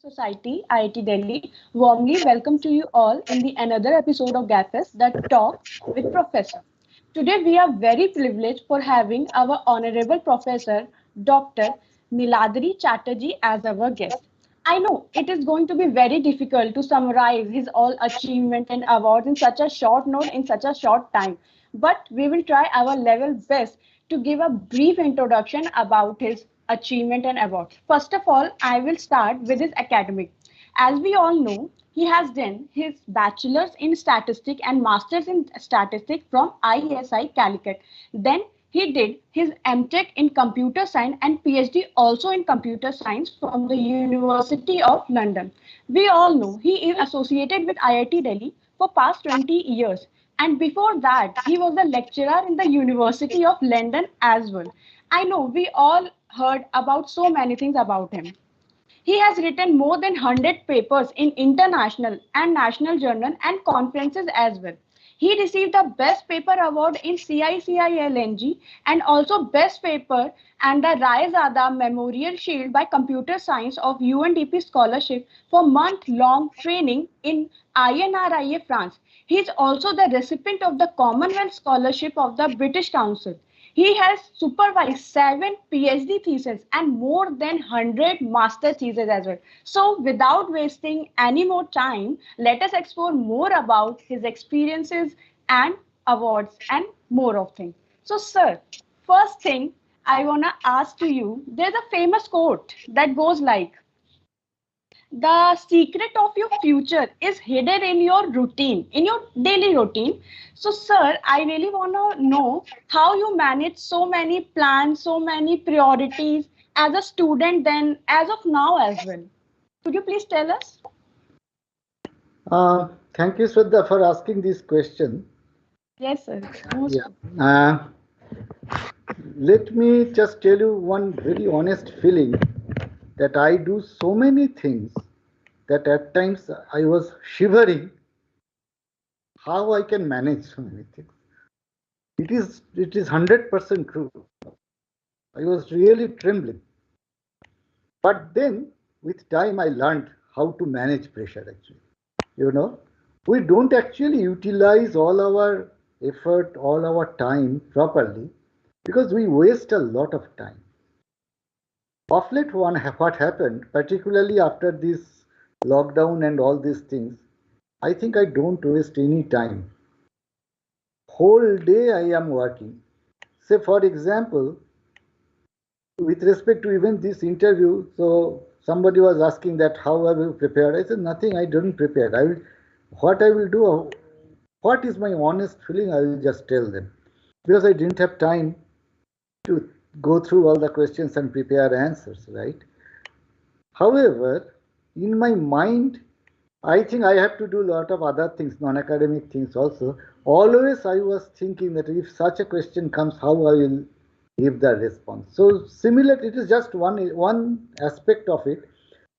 Society, IIT Delhi, warmly welcome to you all in the another episode of GabFest that talk with Professor. Today we are very privileged for having our honorable Professor Dr. Niladri Chatterjee as our guest. I know it is going to be very difficult to summarize his all achievement and awards in such a short note in such a short time, but we will try our level best to give a brief introduction about his achievement and awards. First of all, I will start with his academic. As we all know, he has done his bachelor's in statistics and master's in statistics from ISI Calicut. Then he did his MTech in computer science and PhD also in computer science from the University of London. We all know he is associated with IIT Delhi for past 20 years. And before that, he was a lecturer in the University of London as well. I know we all heard about so many things about him. He has written more than 100 papers in international and national journal and conferences as well. He received the Best Paper Award in CICILNG and also Best Paper and the Raizada Memorial Shield by Computer Science of UNDP Scholarship for month-long training in INRIA France. He is also the recipient of the Commonwealth Scholarship of the British Council. He has supervised 7 PhD theses and more than 100 master theses as well. So without wasting any more time, let us explore more about his experiences and awards and more of things. So sir, first thing I want to ask to you, there's a famous quote that goes like, the secret of your future is hidden in your routine, in your daily routine. So sir, I really want to know how you manage so many plans, so many priorities as a student then as of now as well. Could you please tell us? Thank you, Shraddha, for asking this question. Yes sir. Most Let me just tell you one very honest feeling that I do so many things that at times I was shivering how I can manage so many things. It is 100% true. I was really trembling. But then with time I learned how to manage pressure actually. We don't actually utilize all our effort, all our time properly because we waste a lot of time. Of late, what happened, particularly after this lockdown and all these things, I think I don't waste any time. Whole day I am working. Say, for example, with respect to even this interview, so somebody was asking that how I will prepare. I said nothing. I didn't prepare. What I will do. What is my honest feeling? I will just tell them because I didn't have time to go through all the questions and prepare answers, right? However, in my mind, I think I have to do a lot of other things, non-academic things also. Always I was thinking that if such a question comes, how I will give the response. So similar, it is just one aspect of it.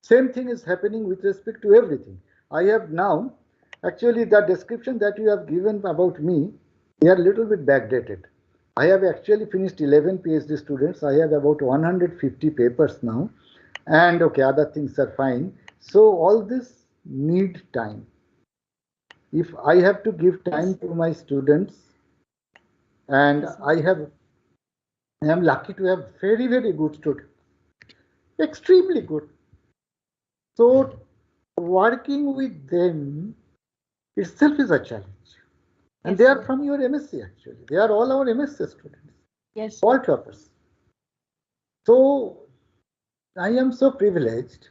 Same thing is happening with respect to everything. I have now, actually the description that you have given about me, they are a little bit backdated. I have actually finished 11 PhD students. I have about 150 papers now. And okay, other things are fine. So all this need time. If I have to give time to my students, and I am lucky to have very, very good students, extremely good. So working with them itself is a challenge. And they are from your MSc actually. They are all our MSc students. Yes. All toppers. So I am so privileged.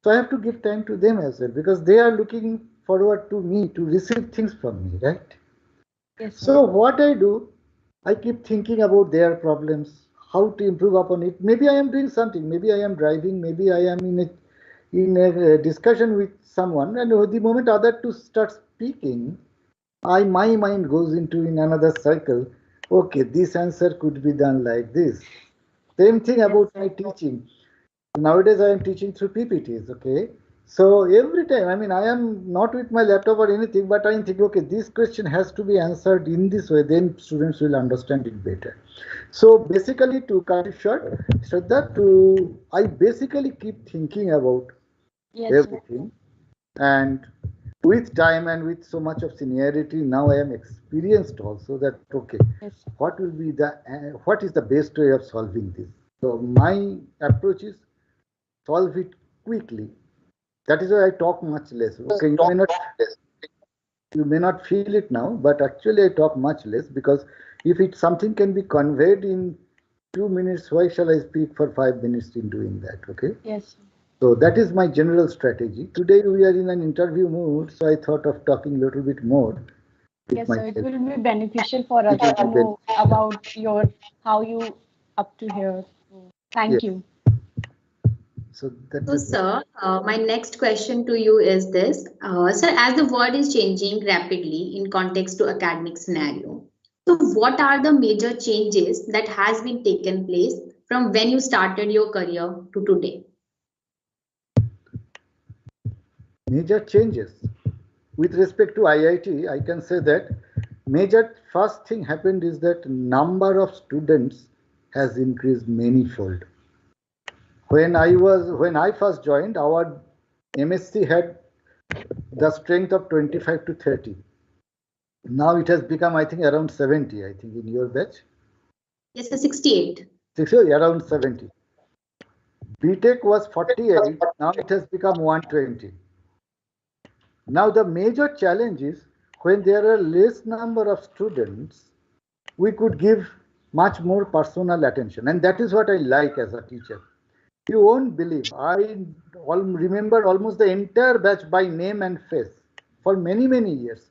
So I have to give time to them as well because they are looking forward to me to receive things from me, right? Yes. So what I do, I keep thinking about their problems, how to improve upon it. Maybe I am doing something. Maybe I am driving. Maybe I am in a discussion with someone. And the moment other two start speaking, my mind goes into in another cycle. Okay, this answer could be done like this. Same thing about my teaching. Nowadays I am teaching through PPTs, okay? So every time, I am not with my laptop or anything, but I think, okay, this question has to be answered in this way, then students will understand it better. So basically, to cut it short, Shraddha, I basically keep thinking about Yes, sir. everything. And with time and with so much of seniority, now I am experienced also that okay, Yes, sir. what will be the what is the best way of solving this? So my approach is solve it quickly. That is why I talk much less. Okay, you may not feel it now, but actually I talk much less because if it something can be conveyed in 2 minutes, why shall I speak for 5 minutes in doing that? Okay. Yes, sir. So that is my general strategy. Today we are in an interview mood, so I thought of talking a little bit more. It Yes, might sir. It help. will be beneficial for It us will to be know beneficial. about your how you up to here. So, Yes. thank you. So that So, is the sir, my next question to you is this. Sir, as the world is changing rapidly in context to academic scenario, so what are the major changes that has been taken place from when you started your career to today? major changes. With respect to IIT, I can say that major first thing happened is that number of students has increased manyfold. When I first joined, our MSc had the strength of 25 to 30. Now it has become, I think, around 70. I think in your batch, Yes, sir, 68. around 70. BTech was 48. Now it has become 120. Now the major challenge is when there are less number of students, we could give much more personal attention, and that is what I like as a teacher. You won't believe, remember almost the entire batch by name and face for many, many years.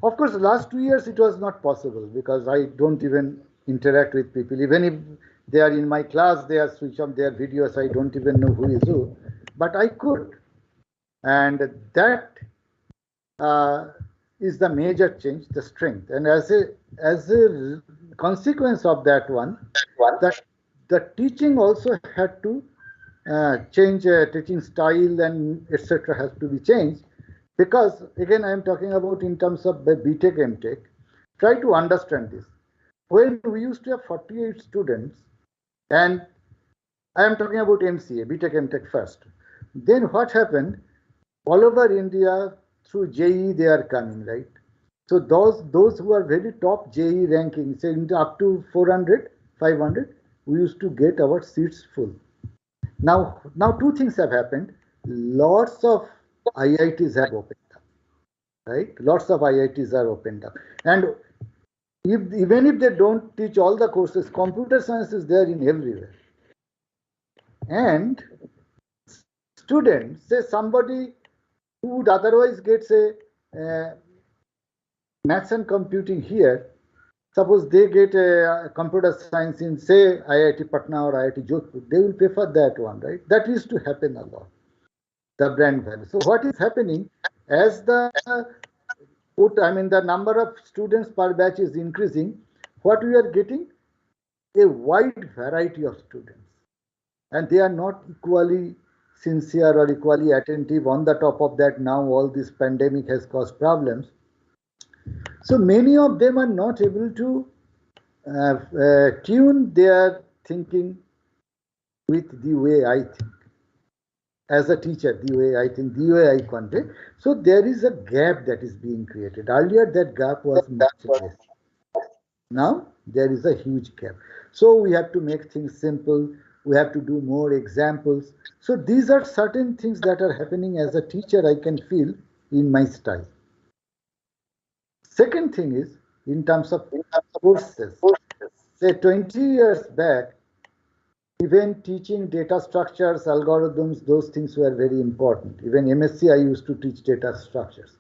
Of course, last 2 years it was not possible because I don't even interact with people. Even if they are in my class, they are switch on their videos, I don't even know who is who. But I could. And that uh, is the major change, the strength. And as a consequence of that one, that the teaching also had to change, teaching style and etc. has to be changed, because again I am talking about in terms of BTech MTech. Try to understand this. When we used to have 48 students, and I am talking about MCA, BTech MTech first. Then what happened? All over India through JE they are coming, right? So those who are very top JE ranking, say up to 400, 500, we used to get our seats full. Now two things have happened. Lots of IITs have opened up, right? Lots of IITs are opened up, and even if they don't teach all the courses, computer science is there in everywhere. And students, say somebody who would otherwise get, say, maths and computing here, suppose they get a computer science in, say, IIT Patna or IIT Jodhpur, they will prefer that one, right? That used to happen a lot, the brand value. So what is happening as the number of students per batch is increasing, what we are getting? A wide variety of students. And they are not equally sincere or equally attentive. On the top of that, now all this pandemic has caused problems. So many of them are not able to tune their thinking with the way I think. As a teacher, the way I think, the way I convey. So there is a gap that is being created. Earlier, that gap was much less. Now there is a huge gap. So we have to make things simple. We have to do more examples. So these are certain things that are happening as a teacher, I can feel in my style. Second thing is in terms of courses. Say 20 years back, even teaching data structures, algorithms, those things were very important. Even MSc, I used to teach data structures.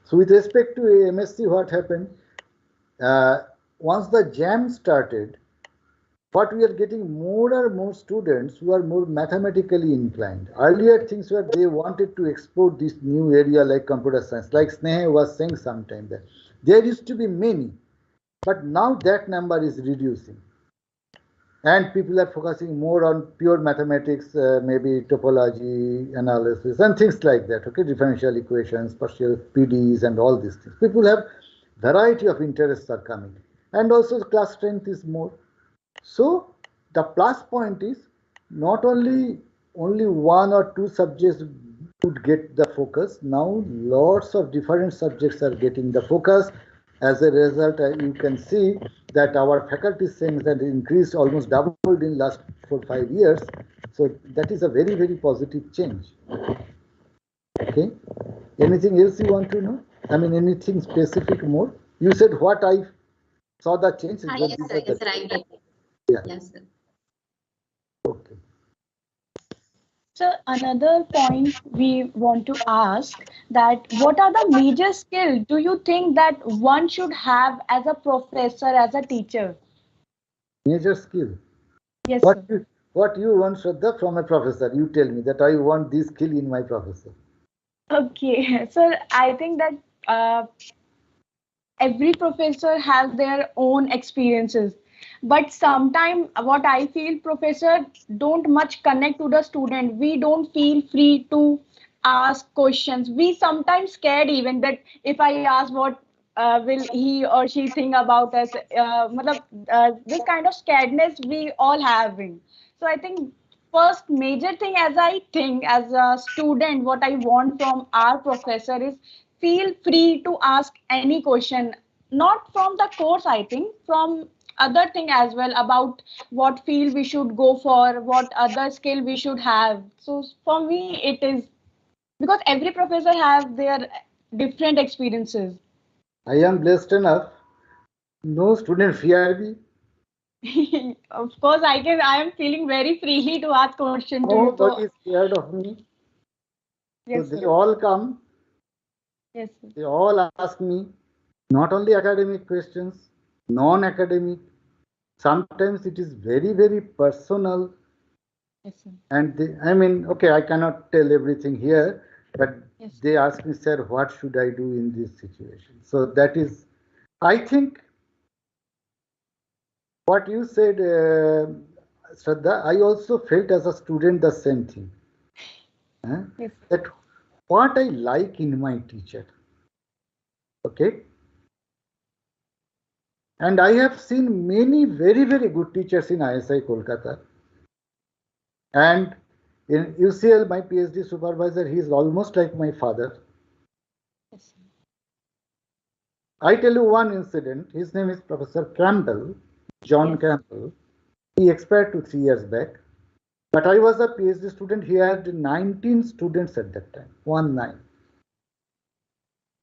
So with respect to MSc, what happened? Uh, Once the jam started, what we are getting more and more students who are more mathematically inclined. Earlier things were they wanted to explore this new area like computer science, like Sneha was saying sometime that there used to be many, but now that number is reducing. And people are focusing more on pure mathematics, maybe topology analysis and things like that. Okay, differential equations, partial PDEs, and all these things. People have variety of interests are coming, and also the class strength is more. So the plus point is not only one or two subjects would get the focus. Now lots of different subjects are getting the focus. As a result, you can see that our faculty strength has increased, almost doubled in last 4-5 years. So that is a very, very positive change. Okay. Anything else you want to know? I mean, anything specific more? You said what I saw the change. Yes, sir. Yes, sir. I get it. Yeah. Yes, sir. Okay. So another point we want to ask that what are the major skills do you think that one should have as a professor, as a teacher? Major skill. Yes, What sir. you, what you want, Shraddha, from a professor? You tell me that I want this skill in my professor. Okay, so I think that every professor has their own experiences, but sometimes what I feel professor don't much connect to the student. We don't feel free to ask questions. We sometimes scared even that if I ask what will he or she think about us, this kind of scaredness we all having. So I think first major thing, as I think as a student, what I want from our professor is feel free to ask any question, not from the course, I think from other thing as well, about what field we should go for, what other skill we should have. So for me it is because every professor have their different experiences. I am blessed enough. No student fear me. Of course I am feeling very freely to ask question to you, so Nobody is scared of me. So yes they sir. all come. Yes sir. They all ask me. Not only academic questions, non-academic. Sometimes it is very, very personal. Yes sir. And I mean, okay, I cannot tell everything here, but Yes. they ask me, sir, what should I do in this situation? So that is, I think, what you said, Shraddha, I also felt as a student the same thing. Yes. That what I like in my teacher. Okay. And I have seen many very, very good teachers in ISI Kolkata. And in UCL, my PhD supervisor, he is almost like my father. Yes. I tell you one incident. His name is Professor Campbell, John Yes. Campbell. He expired 2-3 years back. But I was a PhD student. He had 19 students at that time, 1-9.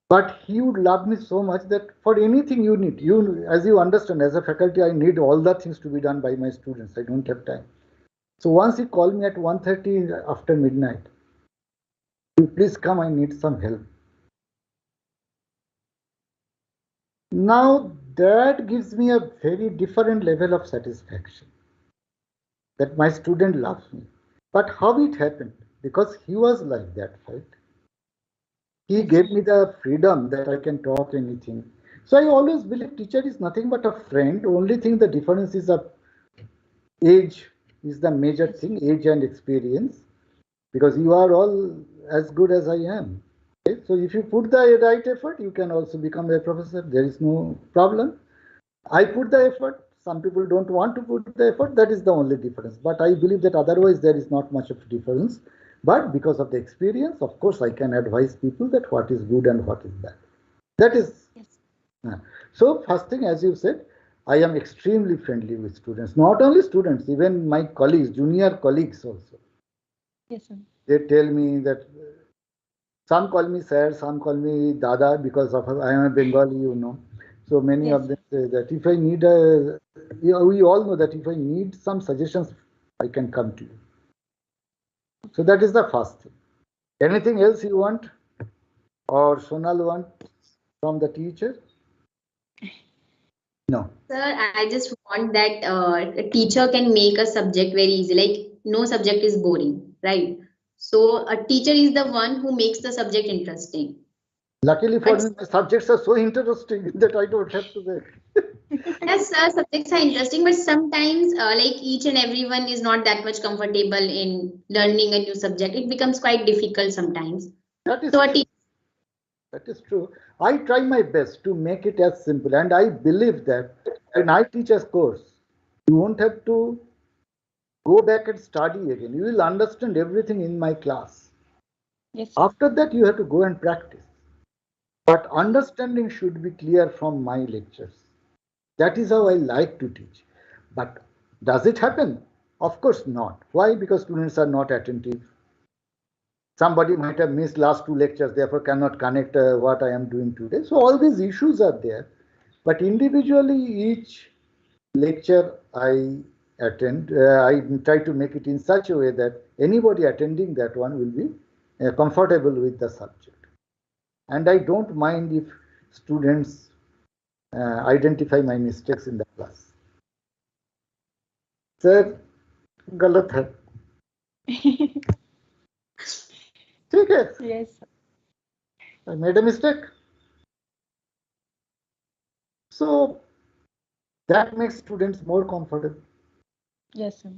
But he would love me so much that for anything you need, as you understand, as a faculty, I need all the things to be done by my students. I don't have time. So once he called me at 1:30 after midnight, you please come, I need some help. Now that gives me a very different level of satisfaction that my student loves me. But how it happened? Because he was like that, right? He Yes. gave me the freedom that I can talk anything. So I always believe teacher is nothing but a friend. Only thing the difference is a age is the major Yes. thing, age and experience. Because you are all as good as I am. Okay? So if you put the right effort, you can also become a professor. There is no problem. I put the effort. Some people don't want to put the effort. That is the only difference. But I believe that otherwise there is not much of difference. But because of the experience, of course, I can advise people that what is good and what is bad. That is. Yes. So first thing, as you said, I am extremely friendly with students. Not only students, even my colleagues, junior colleagues also. Yes sir. They tell me that some call me sir, some call me dada because of I am a Bengali, you know. So many Yes of them sir. say that if I need a, you know, we all know that if I need some suggestions, I can come to you. So that is the first thing. Anything else you want or Sonal want from the teacher? No. Sir, I just want that a teacher can make a subject very easy. Like no subject is boring, right? So a teacher is the one who makes the subject interesting. Luckily for But me, the subjects are so interesting that I don't have to make. yes, subjects are interesting, but sometimes like each and everyone is not that much comfortable in learning a new subject. It becomes quite difficult sometimes. That is So a true. teacher, That is true. I try my best to make it as simple, and I believe that when I teach a course, you won't have to go back and study again. You will understand everything in my class. Yes, sir. After that, you have to go and practice. But understanding should be clear from my lectures. That is how I like to teach. But does it happen? Of course not. Why? Because students are not attentive. Somebody might have missed last two lectures, therefore cannot connect what I am doing today. So all these issues are there. But individually, each lecture I attend, I try to make it in such a way that anybody attending that one will be comfortable with the subject. And I don't mind if students identify my mistakes in the class. Sir, गलत है. ठीक है. Yes, I made a mistake. So that makes students more comfortable. yes, sir.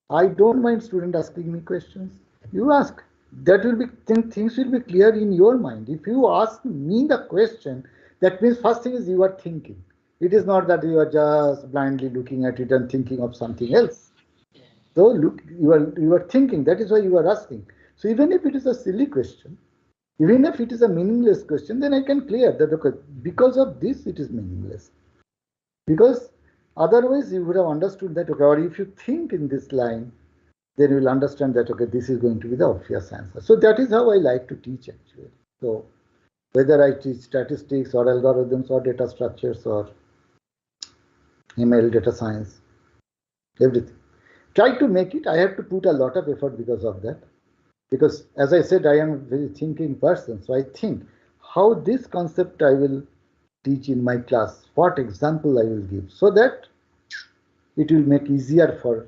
I don't mind student asking me questions. You ask. That will be things will be clear in your mind. If you ask me the question, that means first thing is you are thinking. It is not that you are just blindly looking at it and thinking of something else. So look, you are thinking. That is why you are asking. So even if it is a silly question, even if it is a meaningless question, then I can clear that okay, because of this it is meaningless. Because otherwise you would have understood that okay, or if you think in this line, then you will understand that okay, this is going to be the obvious answer. So that is how I like to teach actually. So whether I teach statistics or algorithms or data structures or ML data science, everything. Try to make it. I have to put a lot of effort because of that. Because as I said, I am a very thinking person. So I think how this concept I will teach in my class, what example I will give, so that it will make easier for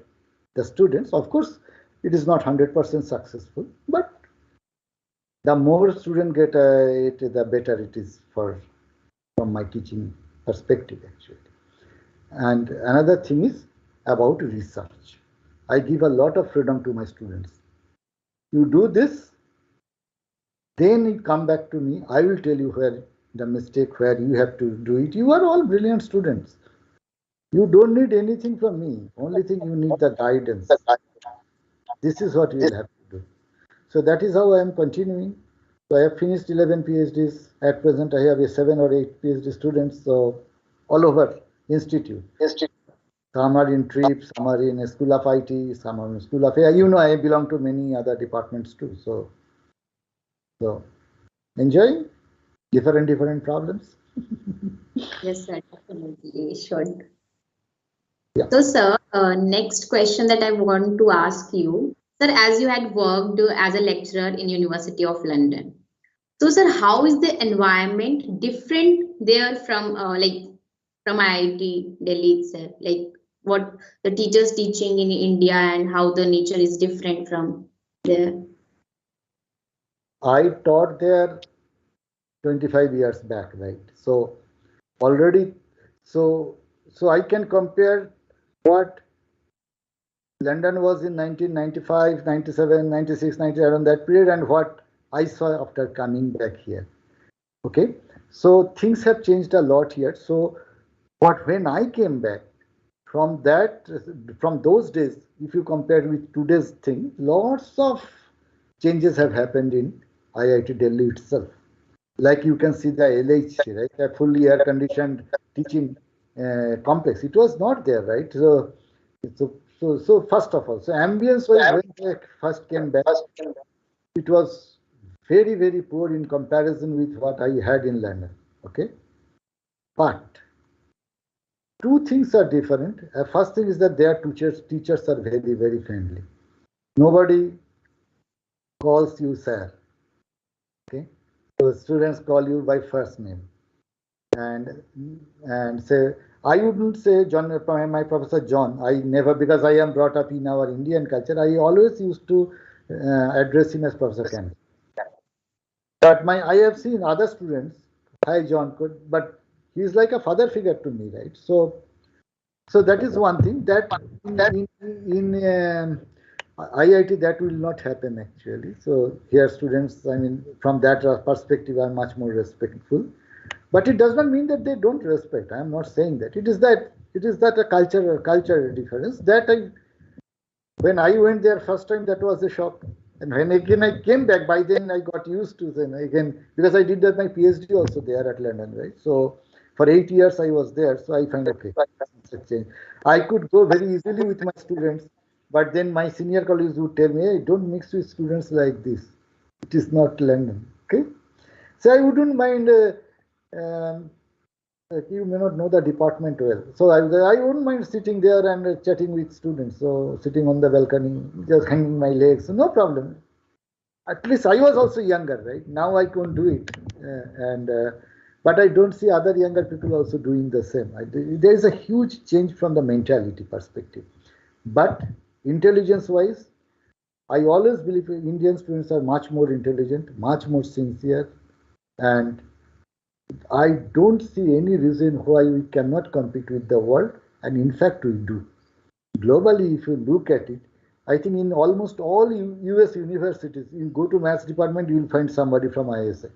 the students. Of course, it is not 100% successful, but the more students get it, the better it is from my teaching perspective actually. And another thing is about research. I give a lot of freedom to my students. You do this, then you come back to me. I will tell you where the mistake, where you have to do it. You are all brilliant students. You don't need anything from me. Only thing you need the guidance. This is what you will have to do. So that is how I am continuing. So I have finished 11 PhDs. At present, I have a 7 or 8 PhD students. So all over institute. Some are in trips, some are in School of IT, some are in School of AI. You know, I belong to many other departments too. So enjoying different problems. Yes, sir, definitely should. Yeah. So, sir, next question that I want to ask you, sir, as you had worked as a lecturer in University of London. So, sir, how is the environment different there from from IIT Delhi itself? Like what the teachers teaching in India and how the nature is different from there? I taught there 25 years back, right? So already, so I can compare what London was in 1995, 97, 96, 97, that period, and what I saw after coming back here. Okay, so things have changed a lot here. So but when I came back from those days, if you compare with today's thing, lots of changes have happened in IIT Delhi itself. Like you can see the LH, right? A fully air conditioned teaching complex. It was not there, right? So first of all, so ambience wise, when I first came back, it was very poor in comparison with what I had in London. Okay, but two things are different. First thing is that their teachers are very friendly. Nobody calls you sir. Okay, so students call you by first name, and say I wouldn't say John, my professor John. I never, because I am brought up in our Indian culture. I always used to address him as Professor Ken. But I have seen other students, hi John, but he's like a father figure to me, right? So that is one thing that in IIT that will not happen actually. So here students, I mean, from that perspective, are much more respectful. But it does not mean that they don't respect. I am not saying that. It is that a culture difference that when I went there first time, that was a shock. And when again I came back, by then I got used to them again because I did that my PhD also there at London, right? So for 8 years I was there, so I find okay, change. I could go very easily with my students, but then my senior colleagues would tell me, "Hey, don't mix with students like this. It is not London." Okay, so I wouldn't mind. Um, you may not know the department well, so I wouldn't mind sitting there and chatting with students. So sitting on the balcony, just hanging my legs, so no problem. At least I was also younger, right? Now I can't do it, and but I don't see other younger people also doing the same. There is a huge change from the mentality perspective, but intelligence-wise, I always believe Indian students are much more intelligent, much more sincere, and I don't see any reason why we cannot compete with the world, and in fact, we do. Globally, if you look at it, I think in almost all US universities, you go to maths department, you will find somebody from ISI.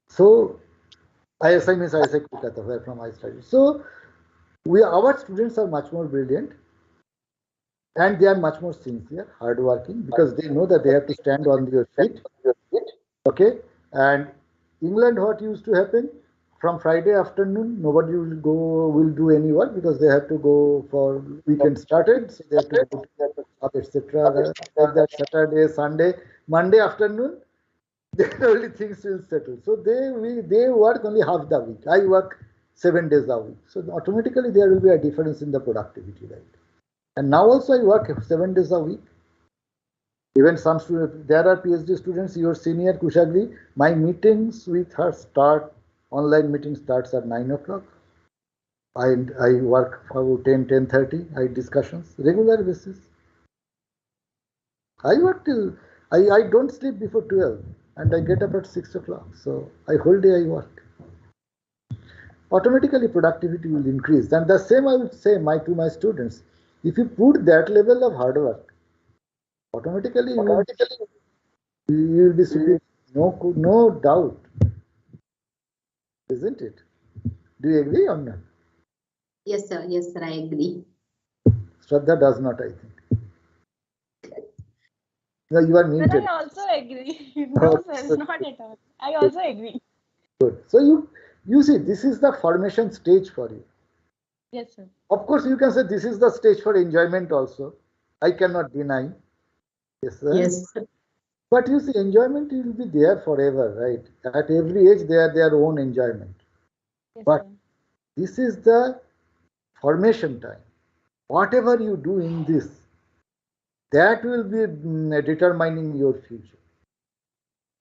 So, ISI means ISI Calicut, where from I studied. So, our students are much more brilliant and they are much more sincere, hardworking because they know that they have to stand on their feet. Okay, and England, what used to happen from Friday afternoon, nobody will do any work because they have to go for weekend started, so they have to go to etc. Like that Saturday, Sunday, Monday afternoon, then only things will settle. So they work only half the week. I work 7 days a week. So automatically there will be a difference in the productivity, right? And now also I work 7 days a week. Even some students, there are PhD students, your senior Kushagri, my meetings with her online meeting starts at 9 o'clock. I work for 10:30. I discussions, regular basis. I work till, I don't sleep before 12 and I get up at 6 o'clock. So whole day I work. Automatically productivity will increase. And the same I would say to my students, if you put that level of hard work, automatically you will be superior. No doubt, isn't it? Do you agree or not? Yes, sir. Yes, sir. I agree. Shraddha does not, I think. No, you are muted. But I also agree. No, sir, not at all. I also agree. Good. So you see, this is the formation stage for you. Yes, sir. Of course, you can say this is the stage for enjoyment also. I cannot deny. Yes, sir. Yes. But you see, enjoyment will be there forever, right? At every age, they are their own enjoyment. Yes, but sir. this is the formation time. Whatever you do in this, that will be determining your future.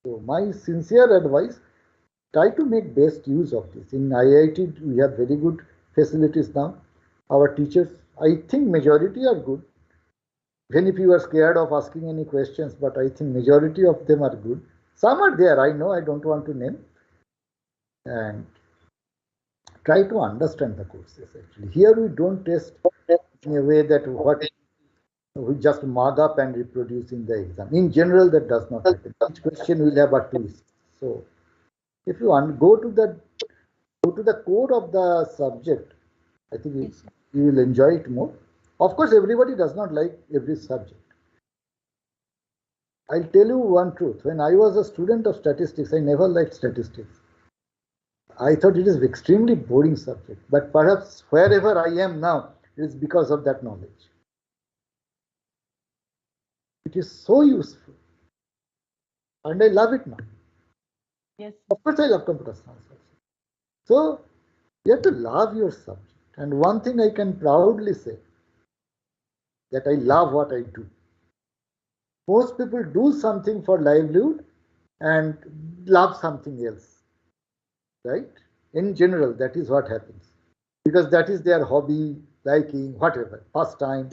So my sincere advice, try to make best use of this. In IIT, we have very good facilities now. Our teachers, I think majority are good. Even if you are scared of asking any questions, but I think majority of them are good. Some are there, I know, I don't want to name. And try to understand the courses actually. Here we don't test in a way that what we just mug up and reproduce in the exam. In general, that does not happen. Each question will have a twist. So if you go to the core of the subject, I think Yes, you will enjoy it more. Of course, everybody does not like every subject. I'll tell you one truth. When I was a student of statistics, I never liked statistics. I thought it is an extremely boring subject, but perhaps wherever I am now, it is because of that knowledge. It is so useful, and I love it now. yes. Of course, I love computer science also. So you have to love your subject. And one thing I can proudly say that I love what I do. Most people do something for livelihood and love something else, right? In general, that is what happens because that is their hobby, liking, whatever, pastime.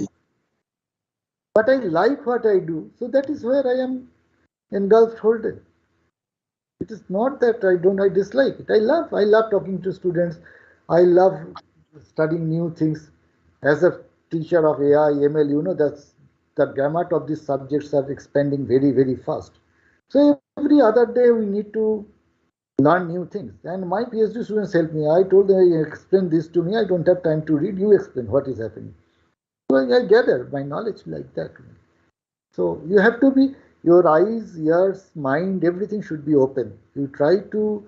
But I like what I do, so that is where I am engulfed whole day. It is not that I dislike it. I love talking to students. I love studying new things. As a teacher of AI, ML, that's the gamut of these subjects are expanding very, very fast. So every other day we need to learn new things. And my PhD students help me. I told them, explain this to me. I don't have time to read. You explain what is happening. So I gather my knowledge like that. So you have to be, your eyes, ears, mind, everything should be open. You try to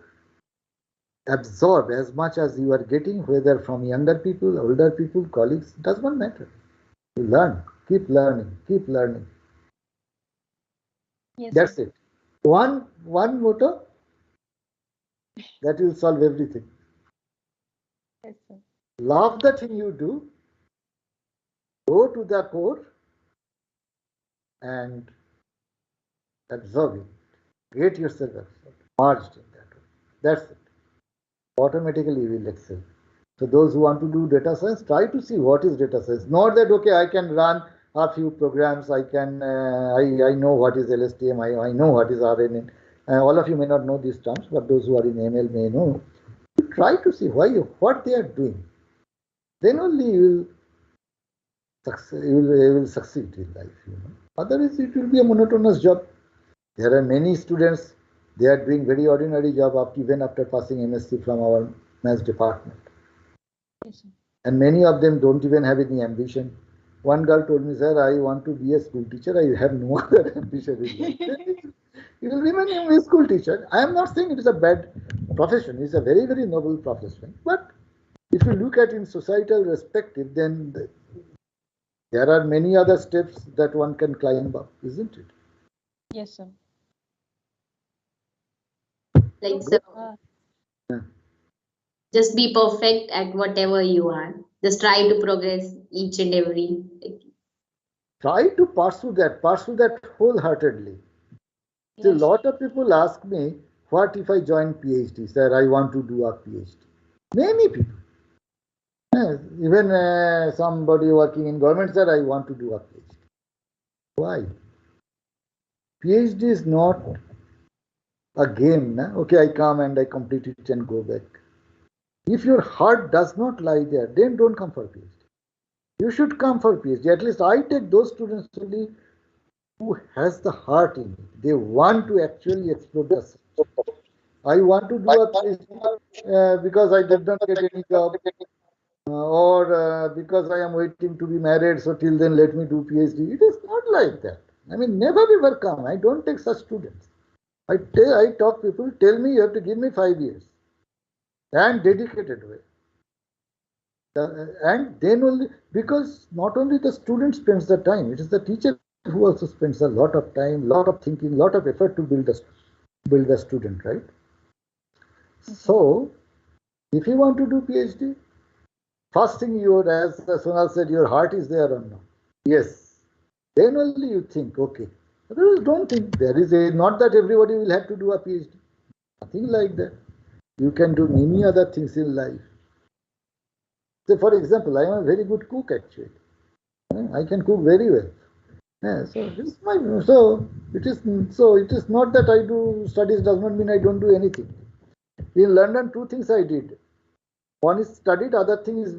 absorb as much as you are getting, whether from younger people, older people, colleagues, does not matter. You learn, keep learning, keep learning. Yes, That's sir. it. One motto that will solve everything. Yes, sir. Love the thing you do, go to the core and absorb it. Get yourself absorbed, merged in that. That's it. Automatically you will excel. So those who want to do data science, try to see what is data science. Not that okay, I can run a few programs, I can I know what is LSTM, I know what is RNN. All of you may not know these terms, but those who are in ML may know. Try to see what they are doing. Then only you will succeed in life. Otherwise, it will be a monotonous job. There are many students, they are doing very ordinary job even after passing MSc from our maths department. Yes, sir. And many of them don't even have any ambition. One girl told me, sir, I want to be a school teacher. I have no other ambition in life. You will remain a school teacher. I am not saying it is a bad profession. It's a very, very noble profession. But if you look at in societal perspective, then there are many other steps that one can climb up, isn't it? Yes, sir. Like, So, so Yeah. just be perfect at whatever you are. Just try to progress each and every. Try to pursue that wholeheartedly. See, a yes, sir. lot of people ask me, what if I join PhD? Sir, I want to do a PhD. Many people. Yes, even somebody working in government, sir, I want to do a PhD. Why? PhD is not a game. Na? Okay, I come and I complete it and go back. If your heart does not lie there, then don't come for PhD. You should come for PhD. At least I take those students only who has the heart in it. They want to actually explore the subject. I want to do a PhD because I did not get any job, or because I am waiting to be married, so till then let me do PhD. It is not like that. I mean, never ever come. I don't take such students. I talk people, tell me you have to give me 5 years and dedicated way. And then only, because not only the student spends the time, it is the teacher who also spends a lot of time, lot of thinking, lot of effort to build the student, right? Okay. So, if you want to do PhD, first thing as Sonal said, your heart is there or no? Yes. Then only you think, okay. Otherwise, don't think. There is not that everybody will have to do a PhD. Nothing like that. You can do many other things in life. So, for example, I am a very good cook actually. I can cook very well. Yeah, so this is my so it is not that I do studies does not mean I don't do anything. In London, two things I did. One is studied, other thing is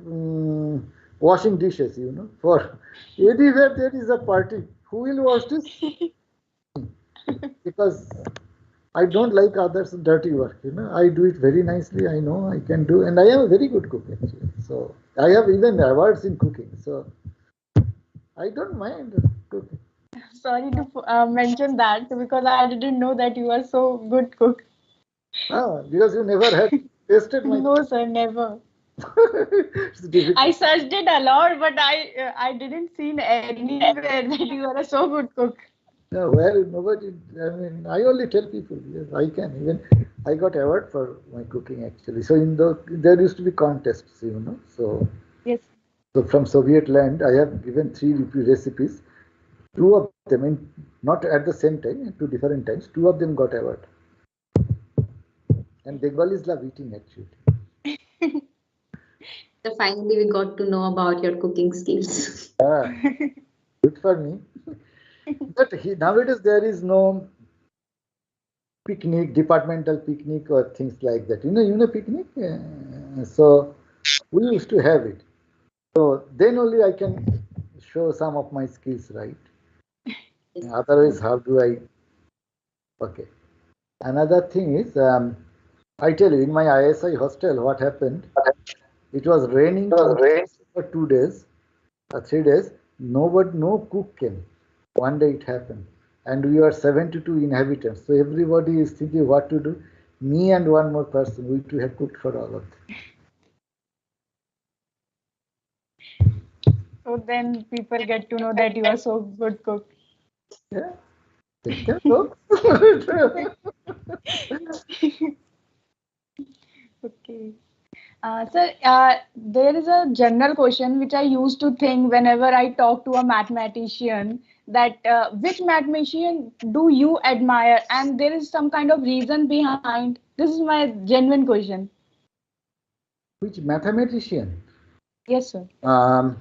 washing dishes. For anywhere there is a party, who will wash this? Because I don't like others' dirty work. I do it very nicely. I know I can do, and I am a very good cook actually. So I have even awards in cooking. So I don't mind cooking. Sorry to mention that because I didn't know that you are so good cook. Because you never had tasted my. No, sir, never. It's I difficult. searched it a lot, but I didn't see anywhere that you are a so good cook. No, well, nobody. I mean, I only tell people. Yes, I can. Even I got award for my cooking actually. So there used to be contests. Yes. So from Soviet land, I have given three recipes. Two of them, not at the same time, two different times. Two of them got award. And Bengalis love eating actually. So finally, we got to know about your cooking skills. Ah, good for me. But nowadays there is no picnic, departmental picnic or things like that. Picnic. So we used to have it. So then only I can show some of my skills, right? Otherwise, how do I? Okay. Another thing is, I tell you, in my ISI hostel, what happened? It was raining continuously for 2 days, 3 days. No cook came. One day it happened. And we were 72 inhabitants. So everybody is thinking what to do. Me and one more person, we two have cooked for all of them. So then people get to know that you are so good cook. Yeah, they can cook. Okay. Sir, there is a general question which I used to think whenever I talk to a mathematician that which mathematician do you admire? And there is some kind of reason behind. This is my genuine question. Which mathematician? Yes, sir. Um,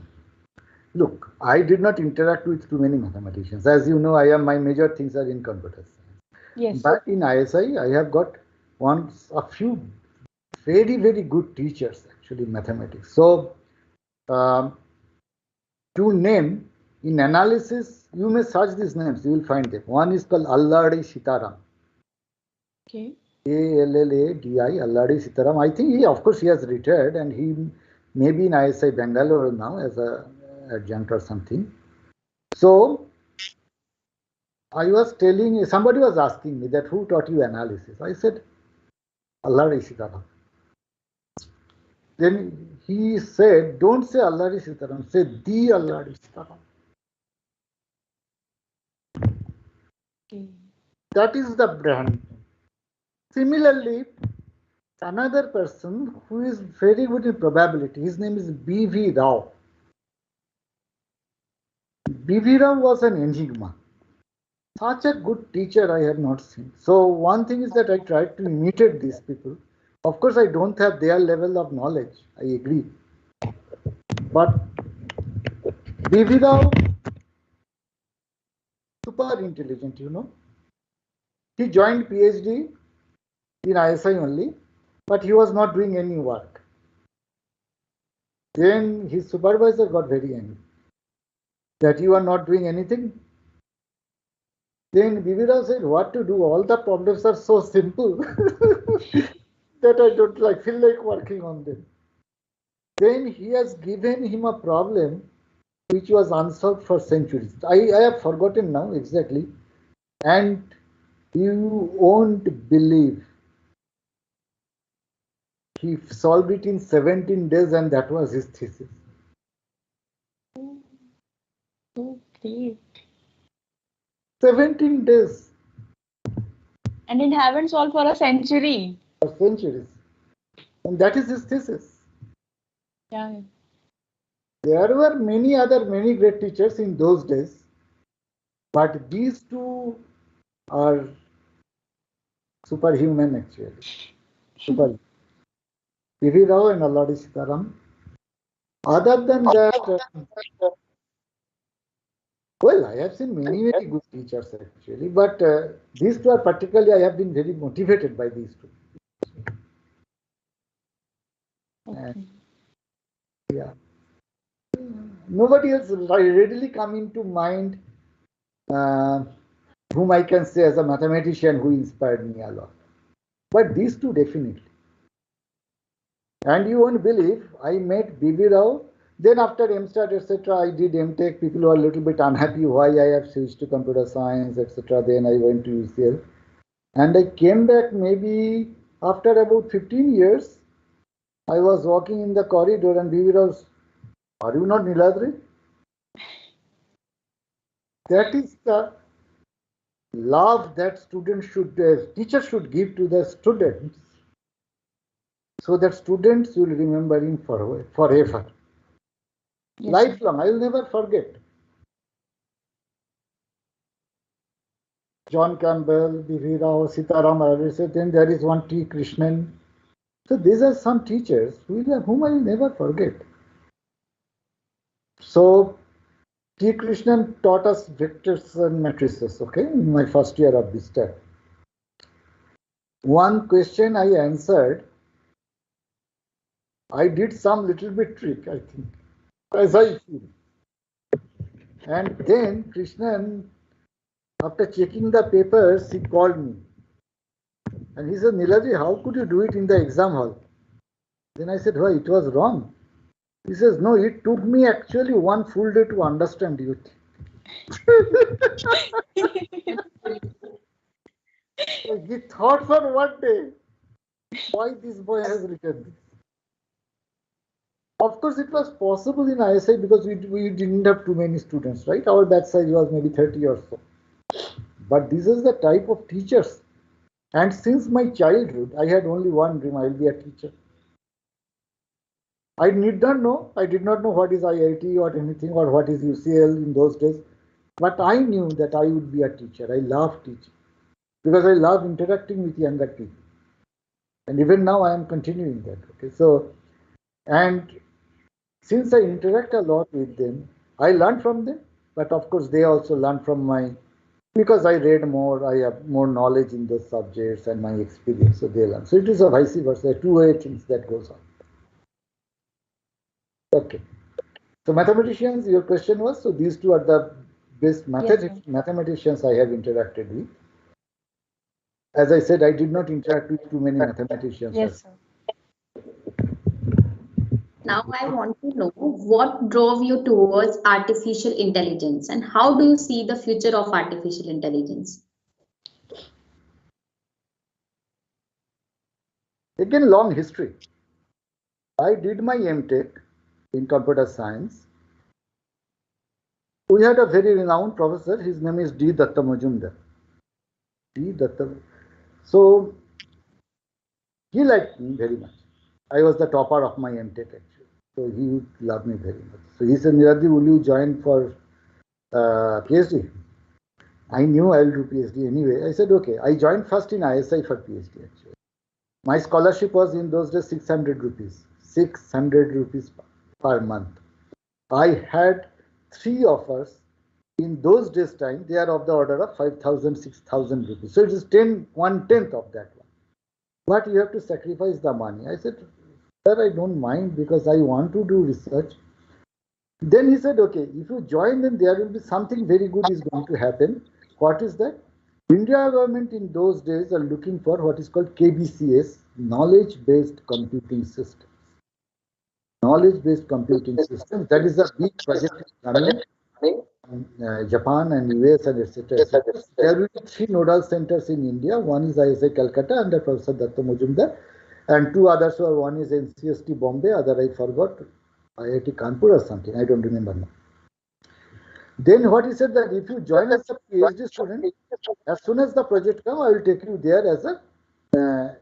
Look, I did not interact with too many mathematicians. As you know, my major things are in computer science. Yes. But in ISI, I have got a few very, very good teachers actually in mathematics. So, um, to name in analysis, you may search these names, you will find them. One is called Alladi Sitaram. Okay. Alladi, Alladi Sitaram. I think he, of course, he has retired and he may be in ISI Bangalore now as a adjunct or something. So, I was telling, somebody was asking me that who taught you analysis? I said, Alladi Sitaram. Then he said, don't say Alladi Sitaram, say the Alladi Sitaram. Okay. That is the brand. Similarly, another person who is very good in probability, his name is B.V. Rao. B.V. Rao was an enigma. Such a good teacher I have not seen. So one thing is that I tried to imitate these people. Of course, I don't have their level of knowledge. I agree. But B.V. Rao, super intelligent, you know. He joined PhD in ISI only, but he was not doing any work. Then his supervisor got very angry that you are not doing anything. Then Vivira said, what to do? All the problems are so simple that I don't feel like working on them. Then he has given him a problem which was unsolved for centuries. I have forgotten now exactly. And you won't believe he solved it in 17 days and that was his thesis. Oh, great. 17 days. And it haven't solved for a century. For centuries. And that is his thesis. Yeah. There were many great teachers in those days, but these two are superhuman actually. Super. P.V. Rao and Alladi Sitaram. Other than that, well, I have seen many good teachers actually, but these two are particularly, I have been very motivated by these two. Okay. And, yeah. Nobody else readily come into mind uh, whom I can say as a mathematician who inspired me a lot. But these two definitely. And you won't believe, I met B.B. Rao. Then after MStat, etc., I did MTech. People were a little bit unhappy why I have switched to computer science, etc. Then I went to UCL. And I came back maybe after about 15 years. I was walking in the corridor and B.B. Rao, are you not Niladri? That is the love that teachers should give to the students so that students will remember him forever. Yes, Lifelong, I will never forget. John Campbell, B.V. Rao, Sitaram Ayurveda, then there is one T. Krishnan. So these are some teachers whom I will never forget. So T. Krishnan taught us vectors and matrices, okay, in my first year of this term. One question I answered, I did some little bit trick, I think, as I feel. And then Krishnan, after checking the papers, he called me. And he said, Niladri, how could you do it in the exam hall? Then I said, why, it was wrong. He says, no, it took me actually one full day to understand you. He thought for one day why this boy has written this. Of course, it was possible in ISI because we didn't have too many students, right? Our batch size was maybe 30 or so. But this is the type of teachers. And since my childhood, I had only one dream: I'll be a teacher. I did not know. I did not know what is IIT or anything or what is UCL in those days. But I knew that I would be a teacher. I love teaching because I love interacting with younger people. And even now I am continuing that. Okay, so and since I interact a lot with them, I learn from them. But of course, they also learn from my because I read more. I have more knowledge in those subjects and my experience. So they learn. So it is a vice versa, two-way things that goes on. Okay. So mathematicians, your question was, so these two are the best mathematicians I have interacted with. As I said, I did not interact with too many mathematicians. Yes, sir. Now I want to know what drove you towards artificial intelligence and how do you see the future of artificial intelligence? Again, long history. I did my MTech in computer science. We had a very renowned professor. His name is D. Datta Majumdar. D. Datta. So he liked me very much. I was the topper of my MTech actually. So he loved me very much. So he said, Niladri, will you join for PhD? I knew I'll do PhD anyway. I said, okay. I joined first in ISI for PhD actually. My scholarship was in those days 600 rupees. 600 rupees per month. I had 3 offers in those days time. They are of the order of 5,000, 6,000 rupees. So it is 1/10 of that one. But you have to sacrifice the money. I said, sir, I don't mind because I want to do research. Then he said, okay, if you join, then there will be something very good is going to happen. What is that? India government in those days are looking for what is called KBCS, knowledge-based computing system. Knowledge-based computing system. That is a big project coming. Japan and US and etc. There will be 3 nodal centers in India. One is ISI Calcutta under Professor Datta Majumdar, and 2 others were, one is NCST Bombay, other I forgot, IIT Kanpur or something, I don't remember now. Then what he said that if you join as a PhD student, as soon as the project comes, I will take you there as a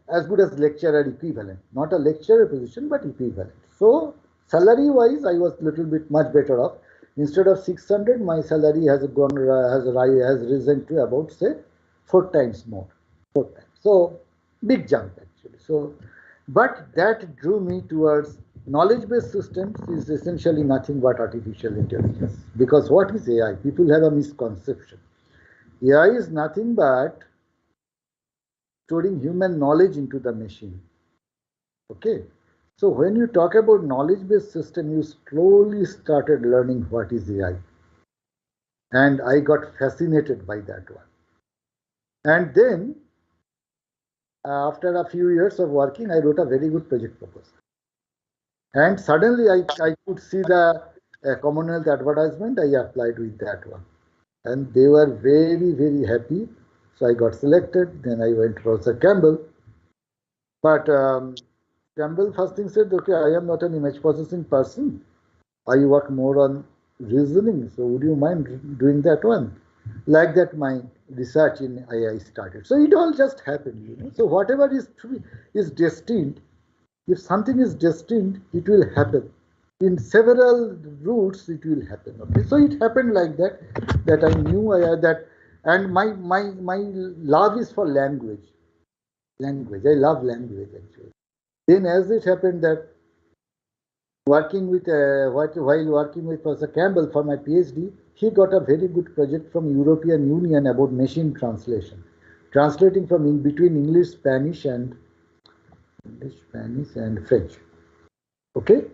as good as lecturer equivalent, not a lecturer position but equivalent. So salary wise, I was little bit much better off. Instead of 600, my salary has gone has risen to about say 4 times more. 4 times. So big jump actually. So, but that drew me towards knowledge-based systems is essentially nothing but artificial intelligence. Because what is AI? People have a misconception. AI is nothing but storing human knowledge into the machine. Okay. So when you talk about knowledge-based system, you slowly started learning what is AI. And I got fascinated by that one. And then, after a few years of working, I wrote a very good project proposal. And suddenly I could see the Commonwealth advertisement. I applied with that one. And they were very, very happy. So I got selected. Then I went to Professor Campbell. But Campbell first thing said, okay, I am not an image processing person. I work more on reasoning. So would you mind doing that one? Like that, my research in AI started. So it all just happened, you know. So whatever is destined, if something is destined, it will happen. In several routes, it will happen. Okay, so it happened like that. That I knew that, and my love is for language. Language, I love language actually. Then, as it happened that working with while working with Professor Campbell for my PhD, he got a very good project from European Union about machine translation, translating from in between English, Spanish, and French. Okay,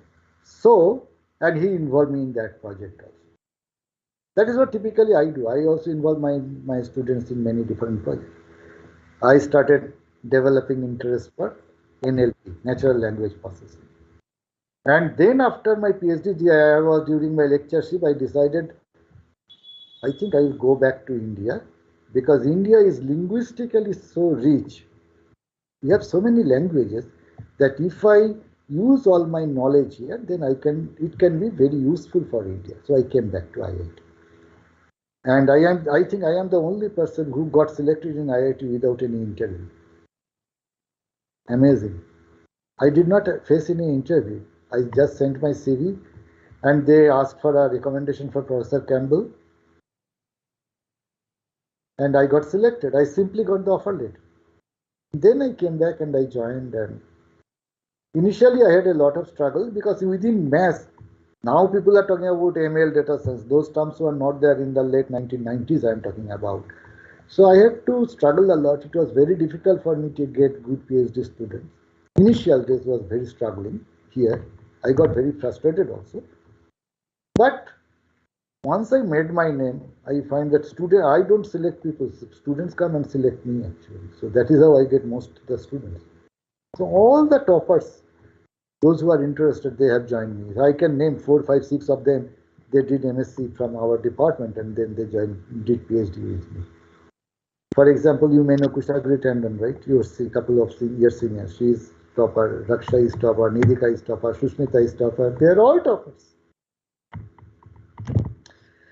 so and he involved me in that project also. That is what typically I do. I also involve my students in many different projects. I started developing interest for NLP, natural language processing. And then after my PhD, I was during my lectureship, I decided I think I will go back to India because India is linguistically so rich. We have so many languages that if I use all my knowledge here, then it can be very useful for India. So I came back to IIT. And I think I am the only person who got selected in IIT without any interview. Amazing. I did not face any interview. I just sent my CV and they asked for a recommendation for Professor Campbell. And I got selected. I simply got the offer letter. Then I came back and I joined. And initially I had a lot of struggle because within maths, now people are talking about ML data science. Those terms were not there in the late 1990s I am talking about. So I had to struggle a lot. It was very difficult for me to get good PhD students. Initial days was very struggling here. I got very frustrated also. But once I made my name, I find that I don't select people. Students come and select me actually. So that is how I get most of the students. So all the toppers, those who are interested, they have joined me. I can name 4, 5, 6 of them. They did MSc from our department and then they did PhD with me. For example, you may know Kushagra Tandon, right? You're a couple of years senior. She is topper, Raksha is topper, Nidika is topper, Shushmita is topper. They are all toppers.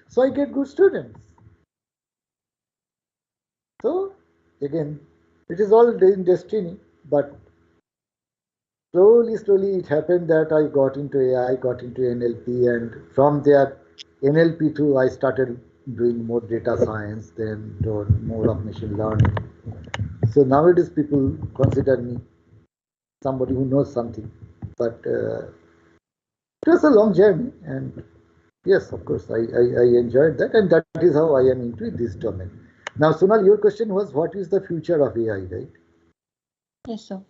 So I get good students. So again, it is all in destiny, but slowly it happened that I got into AI, got into NLP, and from there, NLP too, I started doing more data science, then more of machine learning. So nowadays people consider me somebody who knows something, but it was a long journey, and yes, of course, I enjoyed that, and that is how I am into this domain. Now, Sunal, your question was, what is the future of AI, right? Yes, sir.